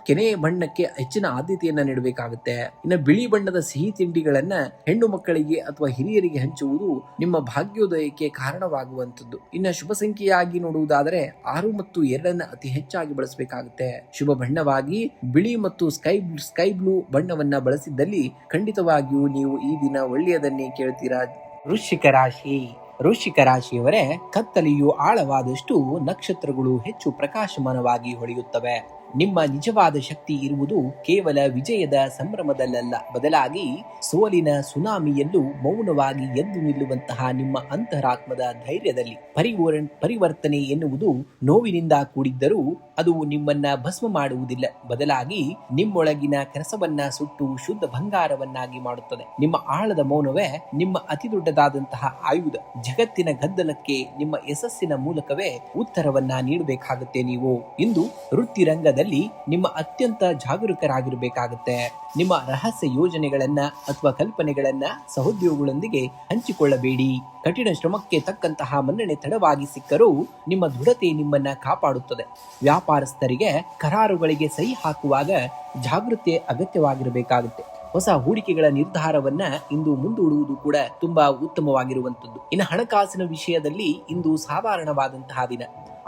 ಕೆನೆ ಬಣ್ಣಕ್ಕೆ ಹೆಚ್ಚಿನ ಆದ್ಯತೆಯನ್ನ ನೀಡಬೇಕಾಗುತ್ತೆ. ಇನ್ನು ಬಿಳಿ ಬಣ್ಣದ ಸಿಹಿ ತಿಂಡಿಗಳನ್ನ ಹೆಣ್ಣು ಮಕ್ಕಳಿಗೆ ಅಥವಾ ಹಿರಿಯರಿಗೆ ಹಂಚುವುದು ನಿಮ್ಮ ಭಾಗ್ಯೋದಯಕ್ಕೆ ಕಾರಣವಾಗುವಂತದ್ದು. ಇನ್ನು ಶುಭ ಸಂಖ್ಯೆಯಾಗಿ ನೋಡುವುದಾದರೆ 6 ಮತ್ತು 2 ಅತಿ ಹೆಚ್ಚಾಗಿ ಬಳಸಬೇಕಾಗುತ್ತೆ. ಶುಭ ಬಣ್ಣವಾಗಿ ಬಿಳಿ ಮತ್ತು ಸ್ಕೈ ಬ್ಲೂ ಬಣ್ಣವನ್ನ ಬಳಸಿದ್ದಲ್ಲಿ ಖಂಡಿತವಾಗಿಯೂ ನೀವು ಈ ದಿನ ಒಳ್ಳೆಯದನ್ನೇ ಕೇಳ್ತೀರಾ. ವೃಶ್ಚಿಕ ರಾಶಿಯವರೇ, ಕತ್ತಲೆಯು ಆಳವಾದಷ್ಟು ನಕ್ಷತ್ರಗಳು ಹೆಚ್ಚು ಪ್ರಕಾಶಮಾನವಾಗಿ ಹೊಳೆಯುತ್ತವೆ. ನಿಮ್ಮ ನಿಜವಾದ ಶಕ್ತಿ ಇರುವುದು ಕೇವಲ ವಿಜಯದ ಸಂಭ್ರಮದಲ್ಲ, ಬದಲಾಗಿ ಸೋಲಿನ ಸುನಾಮಿಯಲ್ಲೂ ಮೌನವಾಗಿ ಎದ್ದು ನಿಲ್ಲುವಂತಹ ನಿಮ್ಮ ಅಂತರಾತ್ಮದ ಧೈರ್ಯದಲ್ಲಿ. ಪರಿವರ್ತನೆ ಎನ್ನುವುದು ನೋವಿನಿಂದ ಕೂಡಿದ್ದರೂ ಅದು ನಿಮ್ಮನ್ನ ಭಸ್ಮ ಮಾಡುವುದಿಲ್ಲ, ಬದಲಾಗಿ ನಿಮ್ಮೊಳಗಿನ ಕೆಲಸವನ್ನ ಸುಟ್ಟು ಶುದ್ಧ ಬಂಗಾರವನ್ನಾಗಿ ಮಾಡುತ್ತದೆ. ನಿಮ್ಮ ಆಳದ ಮೌನವೇ ನಿಮ್ಮ ಅತಿ ದೊಡ್ಡದಾದಂತಹ ಆಯುಧ. ಜಗತ್ತಿನ ಗದ್ದಲಕ್ಕೆ ನಿಮ್ಮ ಯಶಸ್ಸಿನ ಮೂಲಕವೇ ಉತ್ತರವನ್ನ ನೀಡಬೇಕಾಗುತ್ತೆ. ನೀವು ಇಂದು ವೃತ್ತಿರಂಗದಲ್ಲಿ ನಿಮ್ಮ ಅತ್ಯಂತ ಜಾಗರೂಕರಾಗಿರಬೇಕಾಗುತ್ತೆ. ನಿಮ್ಮ ರಹಸ್ಯ ಯೋಜನೆಗಳನ್ನ ಅಥವಾ ಕಲ್ಪನೆಗಳನ್ನ ಸಹೋದ್ಯೋಗಿಗಳೊಂದಿಗೆ ಹಂಚಿಕೊಳ್ಳಬೇಡಿ. ಕಠಿಣ ಶ್ರಮಕ್ಕೆ ತಕ್ಕಂತಹ ಮನ್ನಣೆ ತಡವಾಗಿ ಸಿಕ್ಕರೂ ನಿಮ್ಮ ದೃಢತೆ ನಿಮ್ಮನ್ನ ಕಾಪಾಡುತ್ತದೆ. ವ್ಯಾಪಾರಸ್ಥರಿಗೆ ಕರಾರುಗಳಿಗೆ ಸಹಿ ಹಾಕುವಾಗ ಜಾಗೃತಿ ಅಗತ್ಯವಾಗಿರಬೇಕಾಗುತ್ತೆ. ಹೊಸ ಹೂಡಿಕೆಗಳ ನಿರ್ಧಾರವನ್ನ ಇಂದು ಮುಂದೂಡುವುದು ಕೂಡ ತುಂಬಾ ಉತ್ತಮವಾಗಿರುವಂತದ್ದು. ಇನ್ನು ಹಣಕಾಸಿನ ವಿಷಯದಲ್ಲಿ ಇಂದು ಸಾಧಾರಣವಾದಂತಹ ದಿನ.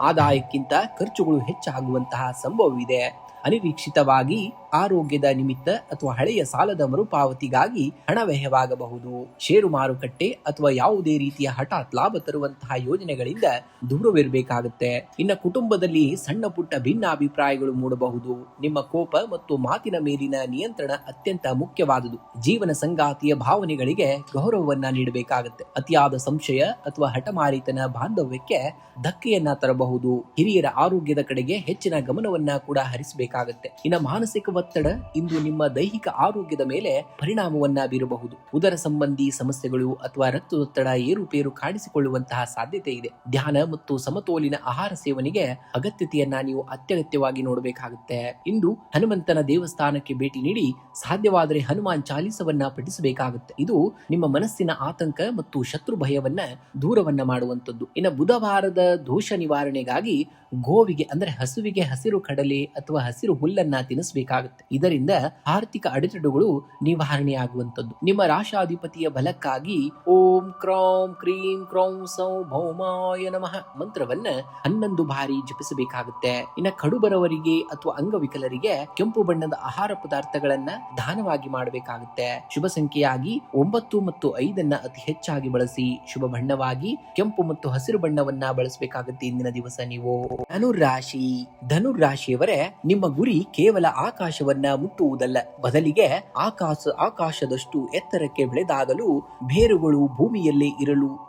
ಆದಾಯಕ್ಕಿಂತ ಖರ್ಚುಗಳು ಹೆಚ್ಚಾಗುವಂತಹ ಸಂಭವವಿದೆ. ಅನಿರೀಕ್ಷಿತವಾಗಿ ಆರೋಗ್ಯದ ನಿಮಿತ್ತ ಅಥವಾ ಹಳೆಯ ಸಾಲದ ಮರುಪಾವತಿಗಾಗಿ ಹಣ ವ್ಯಯವಾಗಬಹುದು. ಷೇರು ಮಾರುಕಟ್ಟೆ ಅಥವಾ ಯಾವುದೇ ರೀತಿಯ ಹಠಾತ್ ಲಾಭ ತರುವಂತಹ ಯೋಜನೆಗಳಿಂದ ದೂರವಿರಬೇಕಾಗುತ್ತೆ. ಇನ್ನು ಕುಟುಂಬದಲ್ಲಿ ಸಣ್ಣ ಪುಟ್ಟ ಭಿನ್ನಾಭಿಪ್ರಾಯಗಳು ಮೂಡಬಹುದು. ನಿಮ್ಮ ಕೋಪ ಮತ್ತು ಮಾತಿನ ಮೇಲಿನ ನಿಯಂತ್ರಣ ಅತ್ಯಂತ ಮುಖ್ಯವಾದುದು. ಜೀವನ ಸಂಗಾತಿಯ ಭಾವನೆಗಳಿಗೆ ಗೌರವವನ್ನ ನೀಡಬೇಕಾಗುತ್ತೆ. ಅತಿಯಾದ ಸಂಶಯ ಅಥವಾ ಹಠಮಾರಿತನ ಬಾಂಧವ್ಯಕ್ಕೆ ಧಕ್ಕೆಯನ್ನ ತರಬಹುದು. ಹಿರಿಯರ ಆರೋಗ್ಯದ ಕಡೆಗೆ ಹೆಚ್ಚಿನ ಗಮನವನ್ನ ಕೂಡ ಹರಿಸಬೇಕಾಗುತ್ತೆ. ಇನ್ನು ಮಾನಸಿಕ ಒತ್ತಡ ಇಂದು ನಿಮ್ಮ ದೈಹಿಕ ಆರೋಗ್ಯದ ಮೇಲೆ ಪರಿಣಾಮವನ್ನ ಬೀರಬಹುದು. ಉದರ ಸಂಬಂಧಿ ಸಮಸ್ಯೆಗಳು ಅಥವಾ ರಕ್ತದೊತ್ತಡ ಏರುಪೇರು ಕಾಣಿಸಿಕೊಳ್ಳುವಂತಹ ಸಾಧ್ಯತೆ ಇದೆ. ಧ್ಯಾನ ಮತ್ತು ಸಮತೋಲಿನ ಆಹಾರ ಸೇವನೆಗೆ ಅಗತ್ಯತೆಯನ್ನ ನೀವು ಅತ್ಯಗತ್ಯವಾಗಿ ನೋಡಬೇಕಾಗುತ್ತೆ. ಇಂದು ಹನುಮಂತನ ದೇವಸ್ಥಾನಕ್ಕೆ ಭೇಟಿ ನೀಡಿ ಸಾಧ್ಯವಾದರೆ ಹನುಮಾನ್ ಚಾಲಿಸವನ್ನ ಪಠಿಸಬೇಕಾಗುತ್ತೆ. ಇದು ನಿಮ್ಮ ಮನಸ್ಸಿನ ಆತಂಕ ಮತ್ತು ಶತ್ರು ಭಯವನ್ನ ದೂರವನ್ನ ಮಾಡುವಂತದ್ದು. ಇನ್ನು ಬುಧವಾರದ ದೋಷ ನಿವಾರಣೆಗಾಗಿ ಗೋವಿಗೆ ಅಂದ್ರೆ ಹಸುವಿಗೆ ಹಸಿರು ಕಡಲೆ ಅಥವಾ ಹಸಿರು ಹುಲ್ಲನ್ನ ತಿನ್ನಿಸಬೇಕಾಗುತ್ತೆ. ಇದರಿಂದ ಆರ್ಥಿಕ ಅಡೆತಡೆಗಳು ನಿವಾರಣೆಯಾಗುವಂತದ್ದು. ನಿಮ್ಮ ರಾಶಾಧಿಪತಿಯ ಬಲಕ್ಕಾಗಿ ಓಂ ಕ್ರೌಂ ಕ್ರೀಂ ಕ್ರೌಂ ಸೌ ಭೌಮಾಯ ನಮಃ ಮಂತ್ರವನ್ನ 11 ಬಾರಿ ಜಪಿಸಬೇಕಾಗುತ್ತೆ. ಇನ್ನು ಕಡುಬರವರಿಗೆ ಅಥವಾ ಅಂಗವಿಕಲರಿಗೆ ಕೆಂಪು ಬಣ್ಣದ ಆಹಾರ ಪದಾರ್ಥಗಳನ್ನ ದಾನವಾಗಿ ಮಾಡಬೇಕಾಗುತ್ತೆ. ಶುಭ ಸಂಖ್ಯೆಯಾಗಿ 9 ಮತ್ತು 5 ಅತಿ ಹೆಚ್ಚಾಗಿ ಬಳಸಿ. ಶುಭ ಬಣ್ಣವಾಗಿ ಕೆಂಪು ಮತ್ತು ಹಸಿರು ಬಣ್ಣವನ್ನ ಬಳಸಬೇಕಾಗುತ್ತೆ ಇಂದಿನ ದಿವಸ ನೀವು. ಧನುರಾಶಿಯವರೇ, ನಿಮ್ಮ ಗುರಿ ಕೇವಲ ಆಕಾಶವನ್ನ ಮುಟ್ಟುವುದಲ್ಲ, ಬದಲಿಗೆ ಆಕಾಶದಷ್ಟು ಎತ್ತರಕ್ಕೆ ಬೆಳೆದಾಗಲೂ ಬೇರುಗಳು ಭೂಮಿಯಲ್ಲೇ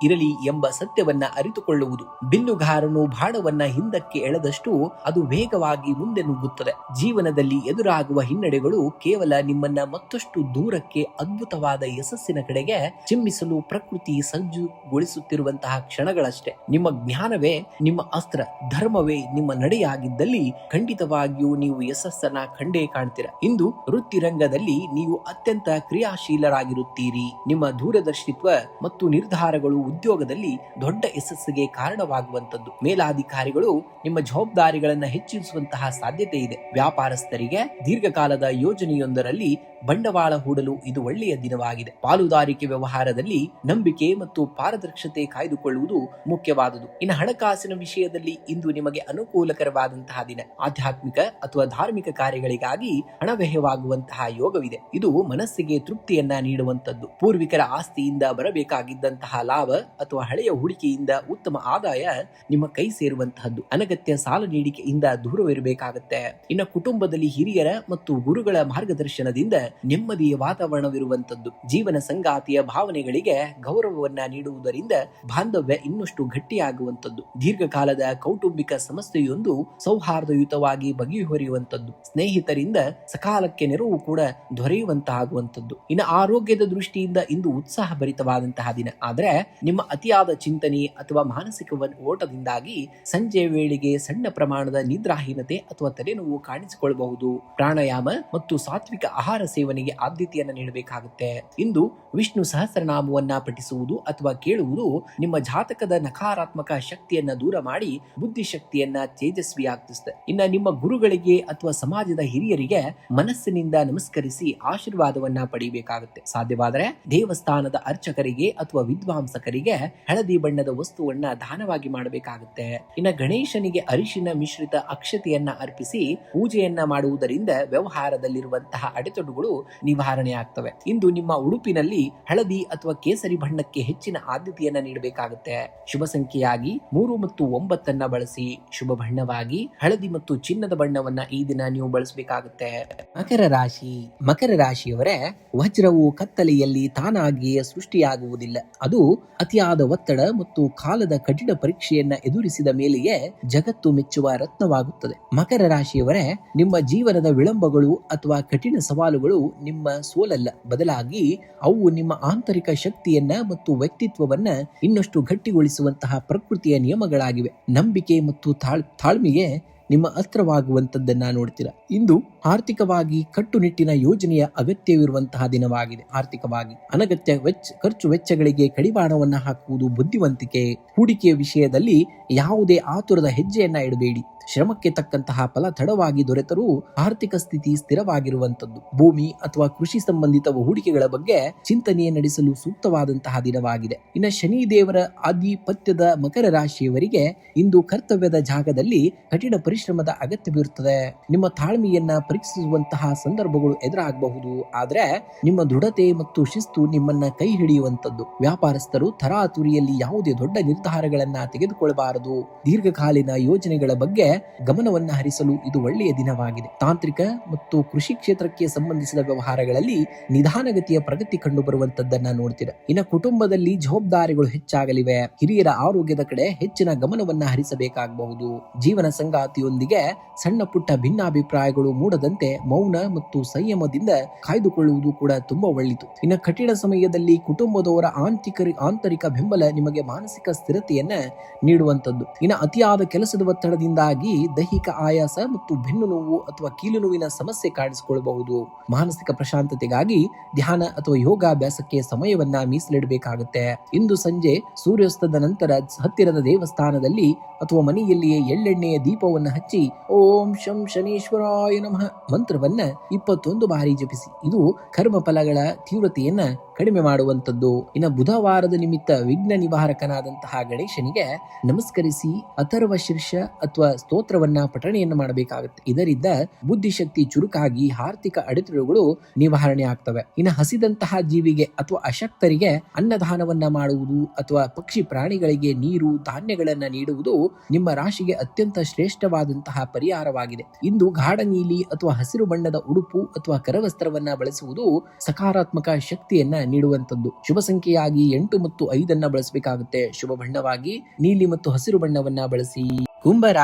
ಇರಲಿ ಎಂಬ ಸತ್ಯವನ್ನ ಅರಿತುಕೊಳ್ಳುವುದು. ಬಿಲ್ಲುಗಾರನು ಬಾಣವನ್ನ ಹಿಂದಕ್ಕೆ ಎಳೆದಷ್ಟು ಅದು ವೇಗವಾಗಿ ಮುಂದೆ ನುಗ್ಗುತ್ತದೆ. ಜೀವನದಲ್ಲಿ ಎದುರಾಗುವ ಹಿನ್ನಡೆಗಳು ಕೇವಲ ನಿಮ್ಮನ್ನ ಮತ್ತಷ್ಟು ದೂರಕ್ಕೆ ಅದ್ಭುತವಾದ ಯಶಸ್ಸಿನ ಕಡೆಗೆ ಚಿಮ್ಮಿಸಲು ಪ್ರಕೃತಿ ಸಜ್ಜುಗೊಳಿಸುತ್ತಿರುವಂತಹ ಕ್ಷಣಗಳಷ್ಟೇ. ನಿಮ್ಮ ಜ್ಞಾನವೇ ನಿಮ್ಮ ಅಸ್ತ್ರ, ಧರ್ಮವೇ ನಿಮ್ಮ ನಡೆಯಾಗಿದ್ದಲ್ಲಿ ಖಂಡಿತವಾಗಿಯೂ ನೀವು ಯಶಸ್ಸನ್ನ ಕಂಡೇ ಕಾಣ್ತೀರ. ಇಂದು ವೃತ್ತಿ ರಂಗದಲ್ಲಿ ನೀವು ಅತ್ಯಂತ ಕ್ರಿಯಾಶೀಲರಾಗಿರುತ್ತೀರಿ. ನಿಮ್ಮ ದೂರದರ್ಶಿತ್ವ ಮತ್ತು ನಿರ್ಧಾರಗಳು ಉದ್ಯೋಗದಲ್ಲಿ ದೊಡ್ಡ ಯಶಸ್ಸಿಗೆ ಕಾರಣವಾಗುವಂತದ್ದು. ಮೇಲಾಧಿಕಾರಿಗಳು ನಿಮ್ಮ ಜವಾಬ್ದಾರಿಗಳನ್ನ ಹೆಚ್ಚಿಸುವಂತಹ ಸಾಧ್ಯತೆ ಇದೆ. ವ್ಯಾಪಾರಸ್ಥರಿಗೆ ದೀರ್ಘಕಾಲದ ಯೋಜನೆಯೊಂದರಲ್ಲಿ ಬಂಡವಾಳ ಹೂಡಲು ಇದು ಒಳ್ಳೆಯ ದಿನವಾಗಿದೆ. ಪಾಲುದಾರಿಕೆ ವ್ಯವಹಾರದಲ್ಲಿ ನಂಬಿಕೆ ಮತ್ತು ಪಾರದರ್ಶತೆ ಕಾಯ್ದುಕೊಳ್ಳುವುದು ಮುಖ್ಯವಾದುದು. ಇನ್ನು ಹಣಕಾಸಿನ ವಿಷಯದಲ್ಲಿ ಇಂದು ನಿಮಗೆ ಅನುಕೂಲಕರವಾದಂತಹ ದಿನ. ಆಧ್ಯಾತ್ಮಿಕ ಅಥವಾ ಧಾರ್ಮಿಕ ಕಾರ್ಯಗಳಿಗಾಗಿ ಹಣ ವ್ಯಯವಾಗುವಂತಹ ಯೋಗವಿದೆ. ಇದು ಮನಸ್ಸಿಗೆ ತೃಪ್ತಿಯನ್ನ ನೀಡುವಂತದ್ದು. ಪೂರ್ವಿಕರ ಆಸ್ತಿಯಿಂದ ಬರಬೇಕಾಗಿದ್ದಂತಹ ಲಾಭ ಅಥವಾ ಹಳೆಯ ಹೂಡಿಕೆಯಿಂದ ಉತ್ತಮ ಆದಾಯ ನಿಮ್ಮ ಕೈ ಸೇರುವಂತಹದ್ದು. ಅನಗತ್ಯ ಸಾಲ ನೀಡಿಕೆಯಿಂದ ದೂರವಿರಬೇಕಾಗುತ್ತೆ. ಇನ್ನು ಕುಟುಂಬದಲ್ಲಿ ಹಿರಿಯರ ಮತ್ತು ಗುರುಗಳ ಮಾರ್ಗದರ್ಶನದಿಂದ ನೆಮ್ಮದಿಯ ವಾತಾವರಣವಿರುವಂತದ್ದು. ಜೀವನ ಸಂಗಾತಿಯ ಭಾವನೆಗಳಿಗೆ ಗೌರವವನ್ನ ನೀಡುವುದರಿಂದ ಬಾಂಧವ್ಯ ಇನ್ನಷ್ಟು ಗಟ್ಟಿಯಾಗುವಂತದ್ದು. ದೀರ್ಘಕಾಲದ ಕೌಟುಂಬಿಕ ಸಮಸ್ಯೆಯೊಂದು ಸೌಹಾರ್ದಯುತವಾಗಿ ಬಗೆಹರಿಯುವಂತದ್ದು. ಸ್ನೇಹಿತರಿಂದ ಸಕಾಲಕ್ಕೆ ನೆರವು ಕೂಡ ದೊರೆಯುವಂತಾಗುವಂತದ್ದು. ಇನ್ನು ಆರೋಗ್ಯದ ದೃಷ್ಟಿಯಿಂದ ಇಂದು ಉತ್ಸಾಹ ಭರಿತವಾದಂತಹ ದಿನ. ಆದರೆ ನಿಮ್ಮ ಅತಿಯಾದ ಚಿಂತನೆ ಅಥವಾ ಮಾನಸಿಕ ಓಟದಿಂದಾಗಿ ಸಂಜೆ ವೇಳೆಗೆ ಸಣ್ಣ ಪ್ರಮಾಣದ ನಿದ್ರಾಹೀನತೆ ಅಥವಾ ತಲೆನೋವು ಕಾಣಿಸಿಕೊಳ್ಳಬಹುದು. ಪ್ರಾಣಾಯಾಮ ಮತ್ತು ಸಾತ್ವಿಕ ಆಹಾರ ಸೇವನೆಗೆ ಆದ್ಯತೆಯನ್ನು ನೀಡಬೇಕಾಗುತ್ತೆ. ಇಂದು ವಿಷ್ಣು ಸಹಸ್ರನಾಮವನ್ನ ಪಠಿಸುವುದು ಅಥವಾ ಕೇಳುವುದು ನಿಮ್ಮ ಜಾತಕದ ನಕಾರಾತ್ಮಕ ಶಕ್ತಿಯನ್ನ ದೂರ ಮಾಡಿ ಬುದ್ಧಿಶಕ್ತಿಯನ್ನ ತೇಜಸ್ವಿಯಾಗಿಸುತ್ತೆ. ಇನ್ನು ನಿಮ್ಮ ಗುರುಗಳಿಗೆ ಅಥವಾ ಸಮಾಜದ ಹಿರಿಯರಿಗೆ ಮನಸ್ಸಿನಿಂದ ನಮಸ್ಕರಿಸಿ ಆಶೀರ್ವಾದವನ್ನ ಪಡೆಯಬೇಕಾಗುತ್ತೆ. ಸಾಧ್ಯವಾದರೆ ದೇವಸ್ಥಾನದ ಅರ್ಚಕರಿಗೆ ಅಥವಾ ವಿದ್ವಾಂಸಕರಿಗೆ ಹಳದಿ ಬಣ್ಣದ ವಸ್ತುವನ್ನ ದಾನವಾಗಿ ಮಾಡಬೇಕಾಗುತ್ತೆ. ಇನ್ನು ಗಣೇಶನಿಗೆ ಅರಿಶಿನ ಮಿಶ್ರಿತ ಅಕ್ಷತೆಯನ್ನ ಅರ್ಪಿಸಿ ಪೂಜೆಯನ್ನ ಮಾಡುವುದರಿಂದ ವ್ಯವಹಾರದಲ್ಲಿರುವಂತಹ ಅಡೆತಡೆಗಳು ನಿವಾರಣೆ ಆಗ್ತವೆ. ಇಂದು ನಿಮ್ಮ ಉಡುಪಿನಲ್ಲಿ ಹಳದಿ ಅಥವಾ ಕೇಸರಿ ಬಣ್ಣಕ್ಕೆ ಹೆಚ್ಚಿನ ಆದ್ಯತೆಯನ್ನ ನೀಡಬೇಕಾಗುತ್ತೆ. ಶುಭ ಸಂಖ್ಯೆಯಾಗಿ 3 ಮತ್ತು 9 ಬಳಸಿ. ಶುಭ ಬಣ್ಣವಾಗಿ ಹಳದಿ ಮತ್ತು ಚಿನ್ನದ ಬಣ್ಣವನ್ನ ಈ ದಿನ ನೀವು ಬಳಸಬೇಕಾಗುತ್ತೆ. ಮಕರ ರಾಶಿಯವರೇ, ವಜ್ರವು ಕತ್ತಲೆಯಲ್ಲಿ ತಾನಾಗಿಯೇ ಸೃಷ್ಟಿಯಾಗುವುದಿಲ್ಲ. ಅದು ಅತಿಯಾದ ಒತ್ತಡ ಮತ್ತು ಕಾಲದ ಕಠಿಣ ಪರೀಕ್ಷೆಯನ್ನ ಎದುರಿಸಿದ ಮೇಲೆಯೇ ಜಗತ್ತು ಮೆಚ್ಚುವ ರತ್ನವಾಗುತ್ತದೆ. ಮಕರ ರಾಶಿಯವರೇ, ನಿಮ್ಮ ಜೀವನದ ವಿಳಂಬಗಳು ಅಥವಾ ಕಠಿಣ ಸವಾಲುಗಳು ನಿಮ್ಮ ಸೋಲಲ್ಲ, ಬದಲಾಗಿ ಅವು ನಿಮ್ಮ ಆಂತರಿಕ ಶಕ್ತಿಯನ್ನ ಮತ್ತು ವ್ಯಕ್ತಿತ್ವವನ್ನ ಇನ್ನಷ್ಟು ಗಟ್ಟಿಗೊಳಿಸುವಂತಹ ಪ್ರಕೃತಿಯ ನಿಯಮಗಳಾಗಿವೆ. ನಂಬಿಕೆ ಮತ್ತು ತಾಳ್ಮೆಗೆ ನಿಮ್ಮ ಅಸ್ತ್ರವಾಗುವಂತದ್ದನ್ನ ನೋಡ್ತೀರಾ. ಇಂದು ಆರ್ಥಿಕವಾಗಿ ಕಟ್ಟುನಿಟ್ಟಿನ ಯೋಜನೆಯ ಅಗತ್ಯವಿರುವಂತಹ ದಿನವಾಗಿದೆ. ಆರ್ಥಿಕವಾಗಿ ಅನಗತ್ಯ ಖರ್ಚು ವೆಚ್ಚಗಳಿಗೆ ಕಡಿವಾಣವನ್ನ ಹಾಕುವುದು ಬುದ್ಧಿವಂತಿಕೆ. ಹೂಡಿಕೆಯ ವಿಷಯದಲ್ಲಿ ಯಾವುದೇ ಆತುರದ ಹೆಜ್ಜೆಯನ್ನ ಇಡಬೇಡಿ. ಶ್ರಮಕ್ಕೆ ತಕ್ಕಂತಹ ಫಲ ತಡವಾಗಿ ದೊರೆತರೂ ಆರ್ಥಿಕ ಸ್ಥಿತಿ ಸ್ಥಿರವಾಗಿರುವಂತದ್ದು. ಭೂಮಿ ಅಥವಾ ಕೃಷಿ ಸಂಬಂಧಿತ ಹೂಡಿಕೆಗಳ ಬಗ್ಗೆ ಚಿಂತನೆ ನಡೆಸಲು ಸೂಕ್ತವಾದಂತಹ ದಿನವಾಗಿದೆ. ಇನ್ನು ಶನಿ ದೇವರ ಆಧಿಪತ್ಯದ ಮಕರ ರಾಶಿಯವರಿಗೆ ಇಂದು ಕರ್ತವ್ಯದ ಜಾಗದಲ್ಲಿ ಕಠಿಣ ಪರಿಶ್ರಮದ ಅಗತ್ಯವಿರುತ್ತದೆ. ನಿಮ್ಮ ತಾಳ್ಮೆಯನ್ನ ಪರೀಕ್ಷಿಸುವಂತಹ ಸಂದರ್ಭಗಳು ಎದುರಾಗಬಹುದು. ಆದ್ರೆ ನಿಮ್ಮ ದೃಢತೆ ಮತ್ತು ಶಿಸ್ತು ನಿಮ್ಮನ್ನ ಕೈ ಹಿಡಿಯುವಂತದ್ದು. ವ್ಯಾಪಾರಸ್ಥರು ತರಾತುರಿಯಲ್ಲಿ ಯಾವುದೇ ದೊಡ್ಡ ನಿರ್ಧಾರಗಳನ್ನ ತೆಗೆದುಕೊಳ್ಳಬಾರದು. ದೀರ್ಘಕಾಲೀನ ಯೋಜನೆಗಳ ಬಗ್ಗೆ ಗಮನವನ್ನ ಹರಿಸಲು ಇದು ಒಳ್ಳೆಯ ದಿನವಾಗಿದೆ. ತಾಂತ್ರಿಕ ಮತ್ತು ಕೃಷಿ ಕ್ಷೇತ್ರಕ್ಕೆ ಸಂಬಂಧಿಸಿದ ವ್ಯವಹಾರಗಳಲ್ಲಿ ನಿಧಾನಗತಿಯ ಪ್ರಗತಿ ಕಂಡು ಬರುವಂತದ್ದನ್ನ ನೋಡ್ತೀರ. ಇನ್ನು ಕುಟುಂಬದಲ್ಲಿ ಜವಾಬ್ದಾರಿಗಳು ಹೆಚ್ಚಾಗಲಿವೆ. ಹಿರಿಯರ ಆರೋಗ್ಯದ ಕಡೆ ಹೆಚ್ಚಿನ ಗಮನವನ್ನ ಹರಿಸಬೇಕಾಗಬಹುದು. ಜೀವನ ಸಂಗಾತಿಯೊಂದಿಗೆ ಸಣ್ಣ ಪುಟ್ಟ ಭಿನ್ನಾಭಿಪ್ರಾಯಗಳು ಮೂಡದಂತೆ ಮೌನ ಮತ್ತು ಸಂಯಮದಿಂದ ಕಾಯ್ದುಕೊಳ್ಳುವುದು ಕೂಡ ತುಂಬಾ ಒಳ್ಳೆಯದು. ಇನ್ನು ಕಠಿಣ ಸಮಯದಲ್ಲಿ ಕುಟುಂಬದವರ ಆಂತರಿಕ ಬೆಂಬಲ ನಿಮಗೆ ಮಾನಸಿಕ ಸ್ಥಿರತೆಯನ್ನ ನೀಡುವಂತದ್ದು. ಇನ್ನು ಅತಿಯಾದ ಕೆಲಸದ ಒತ್ತಡದಿಂದಾಗಿ ದೈಹಿಕ ಆಯಾಸ ಮತ್ತು ಬೆನ್ನು ನೋವು ಅಥವಾ ಕೀಲು ನೋವಿನ ಸಮಸ್ಯೆ ಕಾಣಿಸಿಕೊಳ್ಳಬಹುದು. ಮಾನಸಿಕ ಪ್ರಶಾಂತತೆಗಾಗಿ ಧ್ಯಾನ ಅಥವಾ ಯೋಗಾಭ್ಯಾಸಕ್ಕೆ ಸಮಯವನ್ನ ಮೀಸಲಿಡಬೇಕಾಗುತ್ತೆ. ಇಂದು ಸಂಜೆ ಸೂರ್ಯಾಸ್ತದ ನಂತರ ಹತ್ತಿರದ ದೇವಸ್ಥಾನದಲ್ಲಿ ಅಥವಾ ಮನೆಯಲ್ಲಿಯೇ ಎಳ್ಳೆಣ್ಣೆಯ ದೀಪವನ್ನು ಹಚ್ಚಿ ಓಂ ಶಂ ಶನೀಶ್ವರಾಯ ನಮಃ ಮಂತ್ರವನ್ನ 21 ಬಾರಿ ಜಪಿಸಿ. ಇದು ಕರ್ಮ ಫಲಗಳ ತೀವ್ರತೆಯನ್ನ ಕಡಿಮೆ ಮಾಡುವಂತದ್ದು. ಇನ್ನು ಬುಧವಾರದ ನಿಮಿತ್ತ ವಿಘ್ನ ನಿವಾರಕನಾದಂತಹ ಗಣೇಶನಿಗೆ ನಮಸ್ಕರಿಸಿ ಅಥರ್ವ ಶೀರ್ಷ ಅಥವಾ ಸ್ತೋತ್ರವನ್ನ ಪಠಣೆಯನ್ನು ಮಾಡಬೇಕಾಗುತ್ತೆ. ಇದರಿಂದ ಬುದ್ಧಿಶಕ್ತಿ ಚುರುಕಾಗಿ ಆರ್ಥಿಕ ಅಡೆತಡೆಗಳು ನಿವಾರಣೆ ಆಗ್ತವೆ. ಇನ್ನು ಹಸಿದಂತಹ ಜೀವಿಗೆ ಅಥವಾ ಅಶಕ್ತರಿಗೆ ಅನ್ನದಾನವನ್ನ ಮಾಡುವುದು ಅಥವಾ ಪಕ್ಷಿ ಪ್ರಾಣಿಗಳಿಗೆ ನೀರು ಧಾನ್ಯಗಳನ್ನ ನೀಡುವುದು ನಿಮ್ಮ ರಾಶಿಗೆ ಅತ್ಯಂತ ಶ್ರೇಷ್ಠವಾದಂತಹ ಪರಿಹಾರವಾಗಿದೆ. ಇಂದು ಗಾಢ ನೀಲಿ ಅಥವಾ ಹಸಿರು ಬಣ್ಣದ ಉಡುಪು ಅಥವಾ ಕರವಸ್ತ್ರವನ್ನ ಬಳಸುವುದು ಸಕಾರಾತ್ಮಕ ಶಕ್ತಿಯನ್ನ ನೀಡುವಂತದ್ದು. ಶುಭ ಸಂಖ್ಯೆಯಾಗಿ 8 ಮತ್ತು 5 ಬಳಸಬೇಕಾಗುತ್ತೆ. ಶುಭ ಬಣ್ಣವಾಗಿ ನೀಲಿ ಮತ್ತು ಹಸಿರು ಬಣ್ಣವನ್ನ ಬಳಸಿ.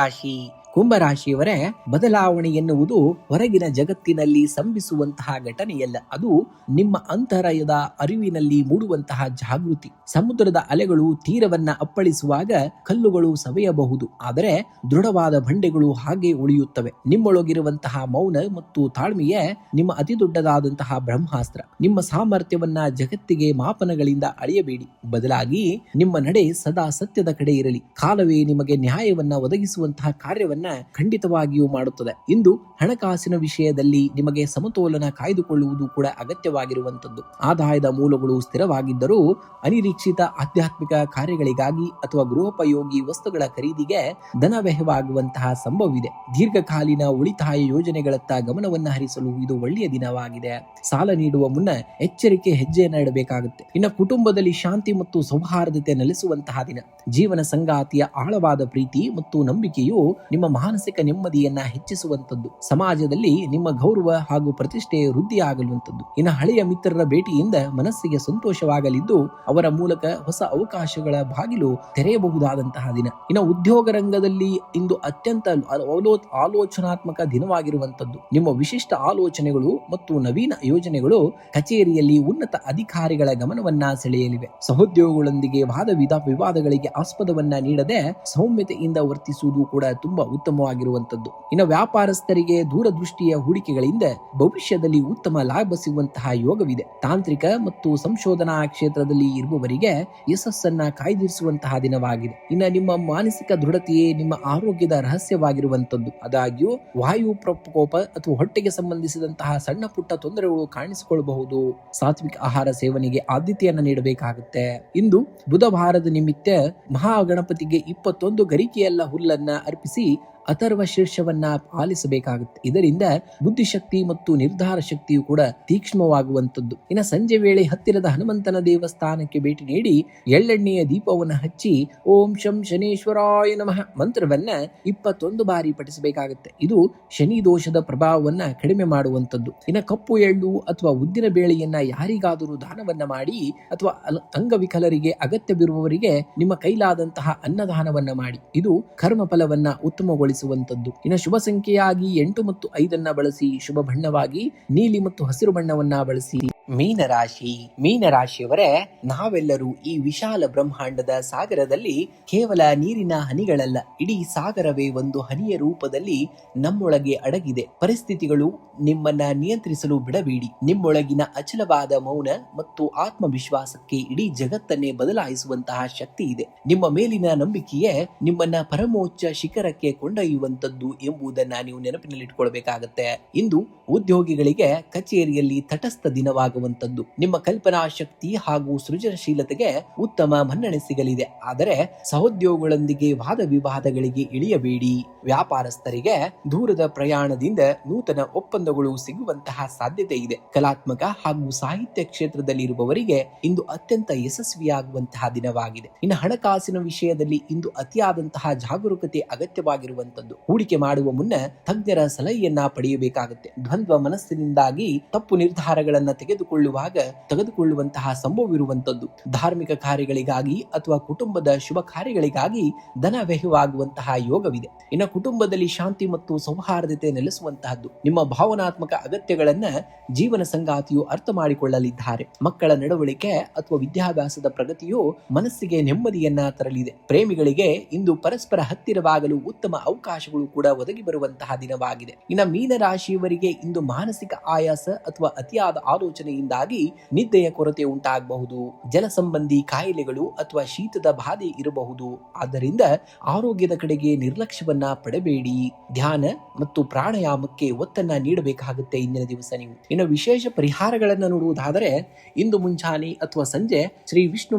ಕುಂಭರಾಶಿಯವರೇ, ಬದಲಾವಣೆ ಎನ್ನುವುದು ಹೊರಗಿನ ಜಗತ್ತಿನಲ್ಲಿ ಸಂಭಿಸುವಂತಹ ಘಟನೆಯಲ್ಲ. ಅದು ನಿಮ್ಮ ಅಂತರಯದ ಅರಿವಿನಲ್ಲಿ ಮೂಡುವಂತಹ ಜಾಗೃತಿ. ಸಮುದ್ರದ ಅಲೆಗಳು ತೀರವನ್ನ ಅಪ್ಪಳಿಸುವಾಗ ಕಲ್ಲುಗಳು ಸವೆಯಬಹುದು, ಆದರೆ ದೃಢವಾದ ಬಂಡೆಗಳು ಹಾಗೆ ಉಳಿಯುತ್ತವೆ. ನಿಮ್ಮೊಳಗಿರುವಂತಹ ಮೌನ ಮತ್ತು ತಾಳ್ಮೆಯೇ ನಿಮ್ಮ ಅತಿ ದೊಡ್ಡದಾದಂತಹ ಬ್ರಹ್ಮಾಸ್ತ್ರ. ನಿಮ್ಮ ಸಾಮರ್ಥ್ಯವನ್ನ ಜಗತ್ತಿಗೆ ಮಾಪನಗಳಿಂದ ಅಳೆಯಬೇಡಿ. ಬದಲಾಗಿ ನಿಮ್ಮ ನಡೆ ಸದಾ ಸತ್ಯದ ಕಡೆ ಇರಲಿ. ಕಾಲವೇ ನಿಮಗೆ ನ್ಯಾಯವನ್ನ ಒದಗಿಸುವಂತಹ ಕಾರ್ಯವನ್ನ ಖಂಡಿತವಾಗಿಯೂ ಮಾಡುತ್ತದೆ. ಇಂದು ಹಣಕಾಸಿನ ವಿಷಯದಲ್ಲಿ ನಿಮಗೆ ಸಮತೋಲನ ಕಾಯ್ದುಕೊಳ್ಳುವುದು ಕೂಡ ಅಗತ್ಯವಾಗಿರುವಂತದ್ದು. ಆದಾಯದ ಮೂಲಗಳು ಸ್ಥಿರವಾಗಿದ್ದರೂ ಅನಿರೀಕ್ಷಿತ ಆಧ್ಯಾತ್ಮಿಕ ಕಾರ್ಯಗಳಿಗಾಗಿ ಅಥವಾ ಗೃಹೋಪಯೋಗಿ ವಸ್ತುಗಳ ಖರೀದಿಗೆ ಧನ ವ್ಯಯವಾಗುವಂತಹ ಸಂಭವವಿದೆ. ದೀರ್ಘಕಾಲೀನ ಉಳಿತಾಯ ಯೋಜನೆಗಳತ್ತ ಗಮನವನ್ನ ಹರಿಸಲು ಇದು ಒಳ್ಳೆಯ ದಿನವಾಗಿದೆ. ಸಾಲ ನೀಡುವ ಮುನ್ನ ಎಚ್ಚರಿಕೆ ಹೆಜ್ಜೆಯನ್ನ ಇಡಬೇಕಾಗುತ್ತೆ. ಇನ್ನು ಕುಟುಂಬದಲ್ಲಿ ಶಾಂತಿ ಮತ್ತು ಸೌಹಾರ್ದತೆ ನೆಲೆಸುವಂತಹ ದಿನ. ಜೀವನ ಸಂಗಾತಿಯ ಆಳವಾದ ಪ್ರೀತಿ ಮತ್ತು ನಂಬಿಕೆಯು ನಿಮ್ಮ ಮಾನಸಿಕ ನೆಮ್ಮದಿಯನ್ನ ಹೆಚ್ಚಿಸುವಂತದ್ದು. ಸಮಾಜದಲ್ಲಿ ನಿಮ್ಮ ಗೌರವ ಹಾಗೂ ಪ್ರತಿಷ್ಠೆ ವೃದ್ಧಿಯಾಗಲುವಂತದ್ದು. ಇನ್ನು ಹಳೆಯ ಮಿತ್ರರ ಭೇಟಿಯಿಂದ ಮನಸ್ಸಿಗೆ ಸಂತೋಷವಾಗಲಿದ್ದು ಅವರ ಮೂಲಕ ಹೊಸ ಅವಕಾಶಗಳ ಬಾಗಿಲು ತೆರೆಯಬಹುದಾದಂತಹ ದಿನ. ಇನ್ನು ಉದ್ಯೋಗ ರಂಗದಲ್ಲಿ ಇಂದು ಅತ್ಯಂತ ಆಲೋಚನಾತ್ಮಕ ದಿನವಾಗಿರುವಂತದ್ದು. ನಿಮ್ಮ ವಿಶಿಷ್ಟ ಆಲೋಚನೆಗಳು ಮತ್ತು ನವೀನ ಯೋಜನೆಗಳು ಕಚೇರಿಯಲ್ಲಿ ಉನ್ನತ ಅಧಿಕಾರಿಗಳ ಗಮನವನ್ನ ಸೆಳೆಯಲಿವೆ. ಸಹೋದ್ಯೋಗಿಗಳೊಂದಿಗೆ ವಿವಾದಗಳಿಗೆ ಆಸ್ಪದವನ್ನ ನೀಡದೆ ಸೌಮ್ಯತೆಯಿಂದ ವರ್ತಿಸುವುದು ಕೂಡ ತುಂಬಾ ಉತ್ತಮವಾಗಿರುವಂತದ್ದು. ಇನ್ನು ವ್ಯಾಪಾರಸ್ಥರಿಗೆ ದೂರದೃಷ್ಟಿಯ ಹೂಡಿಕೆಗಳಿಂದ ಭವಿಷ್ಯದಲ್ಲಿ ಉತ್ತಮ ಲಾಭ ಸಿಗುವಂತಹ ಯೋಗವಿದೆ. ತಾಂತ್ರಿಕ ಮತ್ತು ಸಂಶೋಧನಾ ಕ್ಷೇತ್ರದಲ್ಲಿ ಇರುವವರಿಗೆ ಯಶಸ್ಸನ್ನ ಕಾಯ್ದಿರಿಸುವಂತಹ ದಿನವಾಗಿದೆ. ಇನ್ನು ನಿಮ್ಮ ಮಾನಸಿಕ ದೃಢತೆಯೇ ನಿಮ್ಮ ಆರೋಗ್ಯದ ರಹಸ್ಯವಾಗಿರುವಂತದ್ದು. ಆದಾಗ್ಯೂ ವಾಯು ಪ್ರಕೋಪ ಅಥವಾ ಹೊಟ್ಟೆಗೆ ಸಂಬಂಧಿಸಿದಂತಹ ಸಣ್ಣ ಪುಟ್ಟ ತೊಂದರೆಗಳು ಕಾಣಿಸಿಕೊಳ್ಳಬಹುದು. ಸಾತ್ವಿಕ ಆಹಾರ ಸೇವನೆಗೆ ಆದ್ಯತೆಯನ್ನ ನೀಡಬೇಕಾಗುತ್ತೆ. ಇಂದು ಬುಧವಾರದ ನಿಮಿತ್ತ ಮಹಾಗಣಪತಿಗೆ 21 ಗರಿಕೆಯಲ್ಲ ಹುಲ್ಲನ್ನ ಅರ್ಪಿಸಿ ಅಥರ್ವ ಶೀರ್ಷವನ್ನ ಪಾಲಿಸಬೇಕಾಗುತ್ತೆ. ಇದರಿಂದ ಬುದ್ಧಿಶಕ್ತಿ ಮತ್ತು ನಿರ್ಧಾರ ಶಕ್ತಿಯು ಕೂಡ ತೀಕ್ಷ್ಣವಾಗುವಂತದ್ದು. ಇನ್ನು ಸಂಜೆ ವೇಳೆ ಹತ್ತಿರದ ಹನುಮಂತನ ದೇವಸ್ಥಾನಕ್ಕೆ ಭೇಟಿ ನೀಡಿ ಎಳ್ಳೆಣ್ಣೆಯ ದೀಪವನ್ನು ಹಚ್ಚಿ ಓಂ ಶಂ ಶನೇಶ್ವರಾಯ ನಮಃ ಮಂತ್ರವನ್ನ 21 ಬಾರಿ ಪಠಿಸಬೇಕಾಗುತ್ತೆ. ಇದು ಶನಿ ದೋಷದ ಪ್ರಭಾವವನ್ನ ಕಡಿಮೆ ಮಾಡುವಂತದ್ದು. ಇನ್ನು ಕಪ್ಪು ಎಳ್ಳು ಅಥವಾ ಉದ್ದಿನ ಬೇಳೆಯನ್ನ ಯಾರಿಗಾದರೂ ದಾನವನ್ನ ಮಾಡಿ ಅಥವಾ ಅಂಗವಿಕಲರಿಗೆ ಅಗತ್ಯವಿರುವವರಿಗೆ ನಿಮ್ಮ ಕೈಲಾದಂತಹ ಅನ್ನದಾನವನ್ನ ಮಾಡಿ. ಇದು ಕರ್ಮ ಫಲವನ್ನ ಉತ್ತಮಗೊಳಿಸುವಂತದ್ದು. ಇನ್ನು ಶುಭ ಸಂಖ್ಯೆಯಾಗಿ 8 ಮತ್ತು 5 ಬಳಸಿ. ಶುಭ ಬಣ್ಣವಾಗಿ ನೀಲಿ ಮತ್ತು ಹಸಿರು ಬಣ್ಣವನ್ನ ಬಳಸಿ. ಮೀನರಾಶಿ. ಮೀನರಾಶಿಯವರೇ, ನಾವೆಲ್ಲರೂ ಈ ವಿಶಾಲ ಬ್ರಹ್ಮಾಂಡದ ಸಾಗರದಲ್ಲಿ ಕೇವಲ ನೀರಿನ ಹನಿಗಳಲ್ಲ, ಇಡೀ ಸಾಗರವೇ ಒಂದು ಹನಿಯ ರೂಪದಲ್ಲಿ ನಮ್ಮೊಳಗೆ ಅಡಗಿದೆ. ಪರಿಸ್ಥಿತಿಗಳು ನಿಮ್ಮನ್ನ ನಿಯಂತ್ರಿಸಲು ಬಿಡಬೇಡಿ. ನಿಮ್ಮೊಳಗಿನ ಅಚಲವಾದ ಮೌನ ಮತ್ತು ಆತ್ಮವಿಶ್ವಾಸಕ್ಕೆ ಇಡೀ ಜಗತ್ತನ್ನೇ ಬದಲಾಯಿಸುವಂತಹ ಶಕ್ತಿ ಇದೆ. ನಿಮ್ಮ ಮೇಲಿನ ನಂಬಿಕೆಯೇ ನಿಮ್ಮನ್ನ ಪರಮೋಚ್ಚ ಶಿಖರಕ್ಕೆ ಕೊಂಡೊಯ್ಯುವಂತದ್ದು ಎಂಬುದನ್ನ ನೀವು ನೆನಪಿನಲ್ಲಿಟ್ಕೊಳ್ಬೇಕಾಗತ್ತೆ. ಇಂದು ಉದ್ಯೋಗಿಗಳಿಗೆ ಕಚೇರಿಯಲ್ಲಿ ತಟಸ್ಥ ದಿನವಾಗುವಂತದ್ದು. ನಿಮ್ಮ ಕಲ್ಪನಾ ಶಕ್ತಿ ಹಾಗೂ ಸೃಜನಶೀಲತೆಗೆ ಉತ್ತಮ ಮನ್ನಣೆ ಸಿಗಲಿದೆ. ಆದರೆ ಸಹೋದ್ಯೋಗಿಗಳೊಂದಿಗೆ ವಾದ ವಿವಾದಗಳಿಗೆ ಇಳಿಯಬೇಡಿ. ವ್ಯಾಪಾರಸ್ಥರಿಗೆ ದೂರದ ಪ್ರಯಾಣದಿಂದ ನೂತನ ಒಪ್ಪಂದಗಳು ಸಿಗುವಂತಹ ಸಾಧ್ಯತೆ ಇದೆ. ಕಲಾತ್ಮಕ ಹಾಗೂ ಸಾಹಿತ್ಯ ಕ್ಷೇತ್ರದಲ್ಲಿ ಇರುವವರಿಗೆ ಇಂದು ಅತ್ಯಂತ ಯಶಸ್ವಿಯಾಗುವಂತಹ ದಿನವಾಗಿದೆ. ಇನ್ನು ಹಣಕಾಸಿನ ವಿಷಯದಲ್ಲಿ ಇಂದು ಅತಿಯಾದಂತಹ ಜಾಗರೂಕತೆ ಅಗತ್ಯವಾಗಿರುವಂತದ್ದು. ಹೂಡಿಕೆ ಮಾಡುವ ಮುನ್ನ ತಜ್ಞರ ಸಲಹೆಯನ್ನ ಪಡೆಯಬೇಕಾಗುತ್ತೆ. ದ್ವಂದ್ವ ಮನಸ್ಸಿನಿಂದಾಗಿ ತಪ್ಪು ನಿರ್ಧಾರಗಳನ್ನ ತೆಗೆದುಕೊಳ್ಳುವಂತಹ ಸಂಭವವಿರುವಂತದ್ದು. ಧಾರ್ಮಿಕ ಕಾರ್ಯಗಳಿಗಾಗಿ ಅಥವಾ ಕುಟುಂಬದ ಶುಭ ಕಾರ್ಯಗಳಿಗಾಗಿ ಧನ ವ್ಯಯವಾಗುವಂತಹ ಯೋಗವಿದೆ. ಇನ್ನು ಕುಟುಂಬದಲ್ಲಿ ಶಾಂತಿ ಮತ್ತು ಸೌಹಾರ್ದತೆ ನೆಲೆಸುವಂತಹದ್ದು. ನಿಮ್ಮ ಭಾವನಾತ್ಮಕ ಅಗತ್ಯಗಳನ್ನ ಜೀವನ ಸಂಗಾತಿಯು ಅರ್ಥ ಮಾಡಿಕೊಳ್ಳಲಿದ್ದಾರೆ. ಮಕ್ಕಳ ನಡವಳಿಕೆ ಅಥವಾ ವಿದ್ಯಾಭ್ಯಾಸದ ಪ್ರಗತಿಯು ಮನಸ್ಸಿಗೆ ನೆಮ್ಮದಿಯನ್ನ ತರಲಿದೆ. ಪ್ರೇಮಿಗಳಿಗೆ ಇಂದು ಪರಸ್ಪರ ಹತ್ತಿರವಾಗಲು ಉತ್ತಮ ಅವಕಾಶಗಳು ಕೂಡ ಒದಗಿ ಬರುವಂತಹ ದಿನವಾಗಿದೆ. ಇನ್ನು ಮೀನರಾಶಿಯವರಿಗೆ ಇಂದು ಮಾನಸಿಕ ಆಯಾಸ ಅಥವಾ ಅತಿಯಾದ ಆಲೋಚನೆಯಿಂದಾಗಿ ನಿದ್ದೆಯ ಕೊರತೆ ಉಂಟಾಗಬಹುದು. ಜಲ ಸಂಬಂಧಿ ಕಾಯಿಲೆಗಳು ಅಥವಾ ಶೀತದ ಬಾಧೆ ಇರಬಹುದು. ಆದ್ದರಿಂದ ಆರೋಗ್ಯದ ಕಡೆಗೆ ನಿರ್ಲಕ್ಷ್ಯವನ್ನ ಪಡಬೇಡಿ. ಧ್ಯಾನ ಮತ್ತು ಪ್ರಾಣಾಯಾಮಕ್ಕೆ ಒತ್ತನ್ನ ನೀಡಬೇಕಾಗುತ್ತೆ ಇಂದಿನ ದಿವಸ ನೀವು. ಇನ್ನು ವಿಶೇಷ ಪರಿಹಾರಗಳನ್ನ ನೋಡುವುದಾದರೆ, ಇಂದು ಮುಂಜಾನೆ ಅಥವಾ ಸಂಜೆ ಶ್ರೀ ವಿಷ್ಣು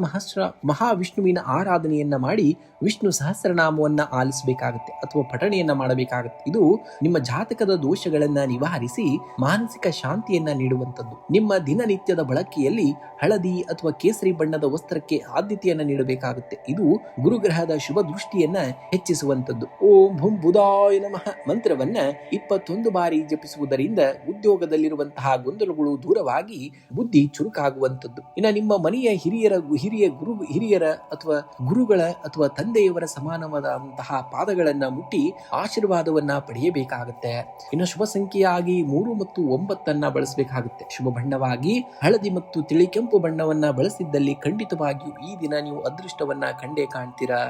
ಮಹಾವಿಷ್ಣುವಿನ ಆರಾಧನೆಯನ್ನ ಮಾಡಿ ವಿಷ್ಣು ಸಹಸ್ರನಾಮವನ್ನ ಆಲಿಸಬೇಕಾಗುತ್ತೆ ಅಥವಾ ಪಠಣೆಯನ್ನ ಮಾಡಬೇಕಾಗುತ್ತೆ. ಇದು ನಿಮ್ಮ ಜಾತಕದ ದೋಷಗಳನ್ನ ನಿವಾರಿಸಿ ಮಾನಸಿಕ ಶಾಂತಿಯನ್ನ ನೀಡುವಂತದ್ದು. ನಿಮ್ಮ ದಿನನಿತ್ಯದ ಬಳಕೆಯಲ್ಲಿ ಹಳದಿ ಅಥವಾ ಕೇಸರಿ ಬಣ್ಣದ ವಸ್ತ್ರಕ್ಕೆ ಆದ್ಯತೆಯನ್ನ ನೀಡಬೇಕಾಗುತ್ತೆ. ಇದು ಗುರುಗ್ರಹದ ಶುಭ ದೃಷ್ಟಿಯನ್ನ ಹೆಚ್ಚಿಸುವಂತದ್ದು. ಓಂ ಭುಂ ಬುಧಾಯ ನಮಃ ಮಂತ್ರವನ್ನ 21 ಬಾರಿ ಜಪಿಸುವುದರಿಂದ ಉದ್ಯೋಗದಲ್ಲಿರುವಂತಹ ಗೊಂದಲಗಳು ದೂರವಾಗಿ ಬುದ್ಧಿ ಚುರುಕಾಗುವಂತದ್ದು. ಇನ್ನು ನಿಮ್ಮ ಮನೆಯ ಹಿರಿಯರ ಅಥವಾ ಗುರುಗಳ ಅಥವಾ ತಂದೆಯವರ ಸಮಾನವಾದಂತಹ ಪಾದಗಳನ್ನ ಮುಟ್ಟಿ ಆಶೀರ್ವಾದವನ್ನ ಪಡೆಯಬೇಕಾಗುತ್ತೆ. ಇನ್ನು ಶುಭ ಸಂಖ್ಯೆಯಾಗಿ 3 ಮತ್ತು 9 ಬಳಸಬೇಕಾಗುತ್ತೆ. ಶುಭ ಬಣ್ಣವಾಗಿ ಹಳದಿ ಮತ್ತು ತಿಳಿ ಕೆಂಪು ಬಣ್ಣವನ್ನ ಬಳಸಿದ್ದಲ್ಲಿ ಖಂಡಿತವಾಗಿಯೂ ಈ ದಿನ ನೀವು ಅದೃಷ್ಟವನ್ನ ಕಂಡೇ ಕಾಣ್ತೀರಾ.